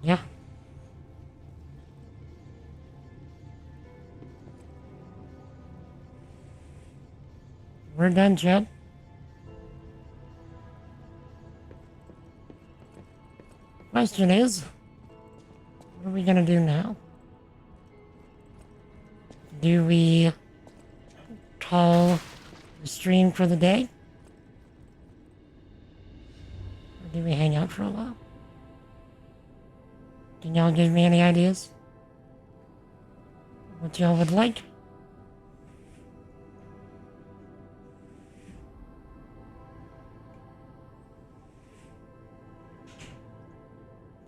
Speaker 1: Yeah. We're done, Chet. Question is, what are we gonna do now? Do we call the stream for the day? Or do we hang out for a while? Can y'all give me any ideas? What y'all would like?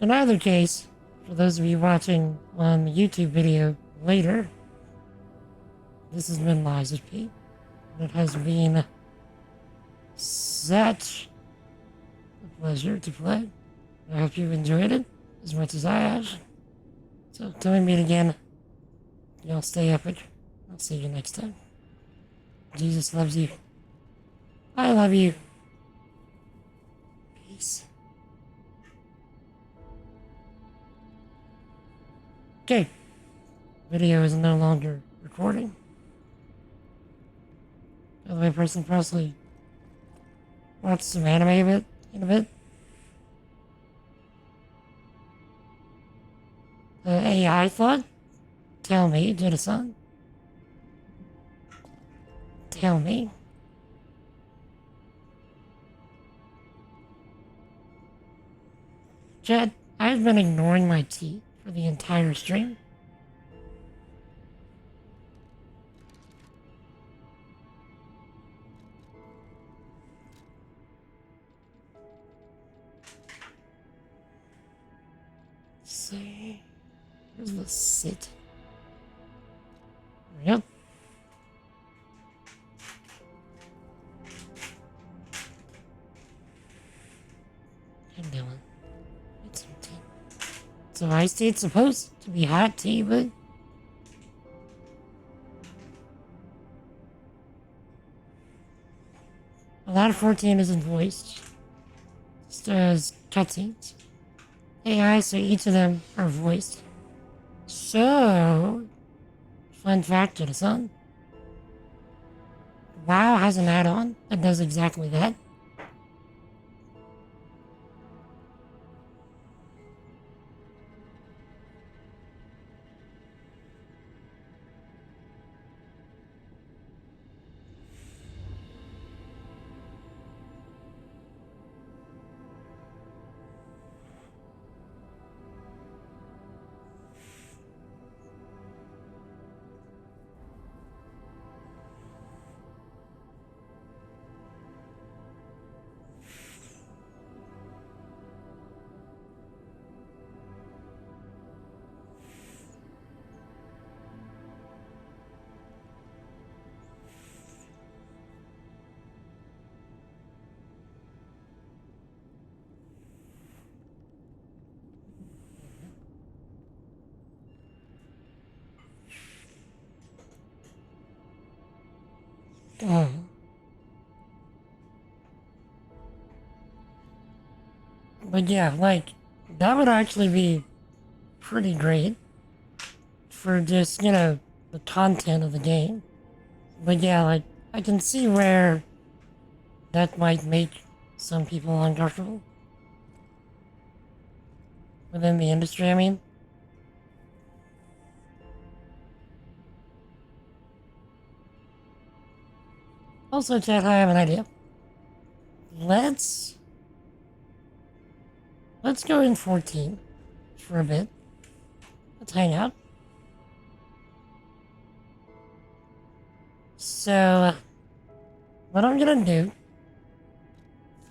Speaker 1: In either case, for those of you watching on the YouTube video later, this has been Lies of P. It has been such a pleasure to play. I hope you enjoyed it as much as I have. So, till we meet again, y'all stay epic. I'll see you next time. Jesus loves you. I love you. Peace. Okay. Video is no longer recording. By the way, person Presley watch some anime in a bit. The AI thought? Tell me, Jedi-san. Tell me. Chad, I've been ignoring my tea for the entire stream. Where's the sit? There we go. I'm doing. It's some tea. So iced tea, it's supposed to be hot tea, but a lot of 14 isn't voiced. Just as cutscenes. AI, so each of them are voiced. So, fun fact to the sun. WoW has an add-on that does exactly that. But yeah, like, that would actually be pretty great for just, you know, the content of the game. But yeah, like, I can see where that might make some people uncomfortable. Within the industry, I mean. Also, chat, I have an idea. Let's go in 14 for a bit. Let's hang out. So, what I'm gonna do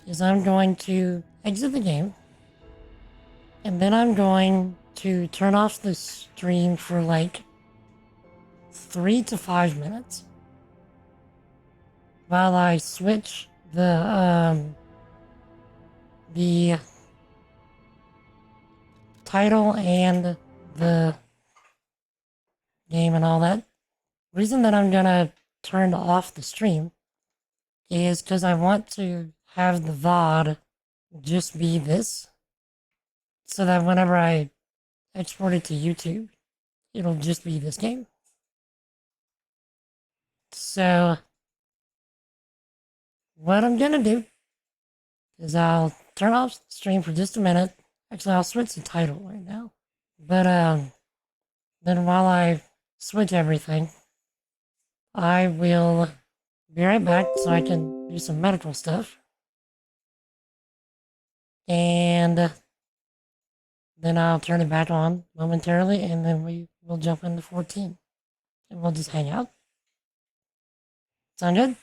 Speaker 1: is I'm going to exit the game, and then I'm going to turn off the stream for like 3 to 5 minutes while I switch the title and the game and all that. Reason that I'm gonna turn off the stream is because I want to have the VOD just be this, so that whenever I export it to YouTube, it'll just be this game. So, what I'm gonna do is I'll turn off the stream for just a minute. Actually, I'll switch the title right now. But, then while I switch everything, I will be right back so I can do some medical stuff. And then I'll turn it back on momentarily, and then we will jump into 14. And we'll just hang out. Sound good?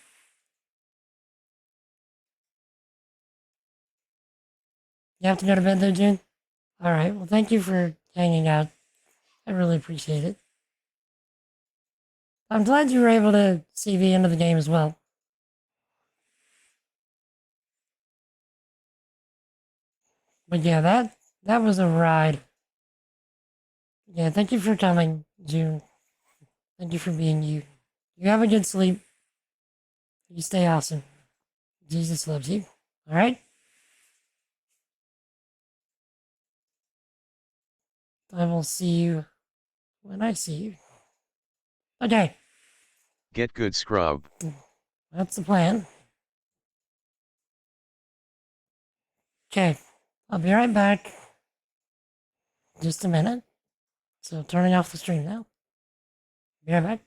Speaker 1: You have to go to bed though, June? Alright, well thank you for hanging out. I really appreciate it. I'm glad you were able to see the end of the game as well. But yeah, that was a ride. Yeah, thank you for coming, June. Thank you for being you. You have a good sleep. You stay awesome. Jesus loves you. Alright? I will see you when I see you. Okay.
Speaker 2: Get good, scrub.
Speaker 1: That's the plan. Okay. I'll be right back. Just a minute. So turning off the stream now. Be right back.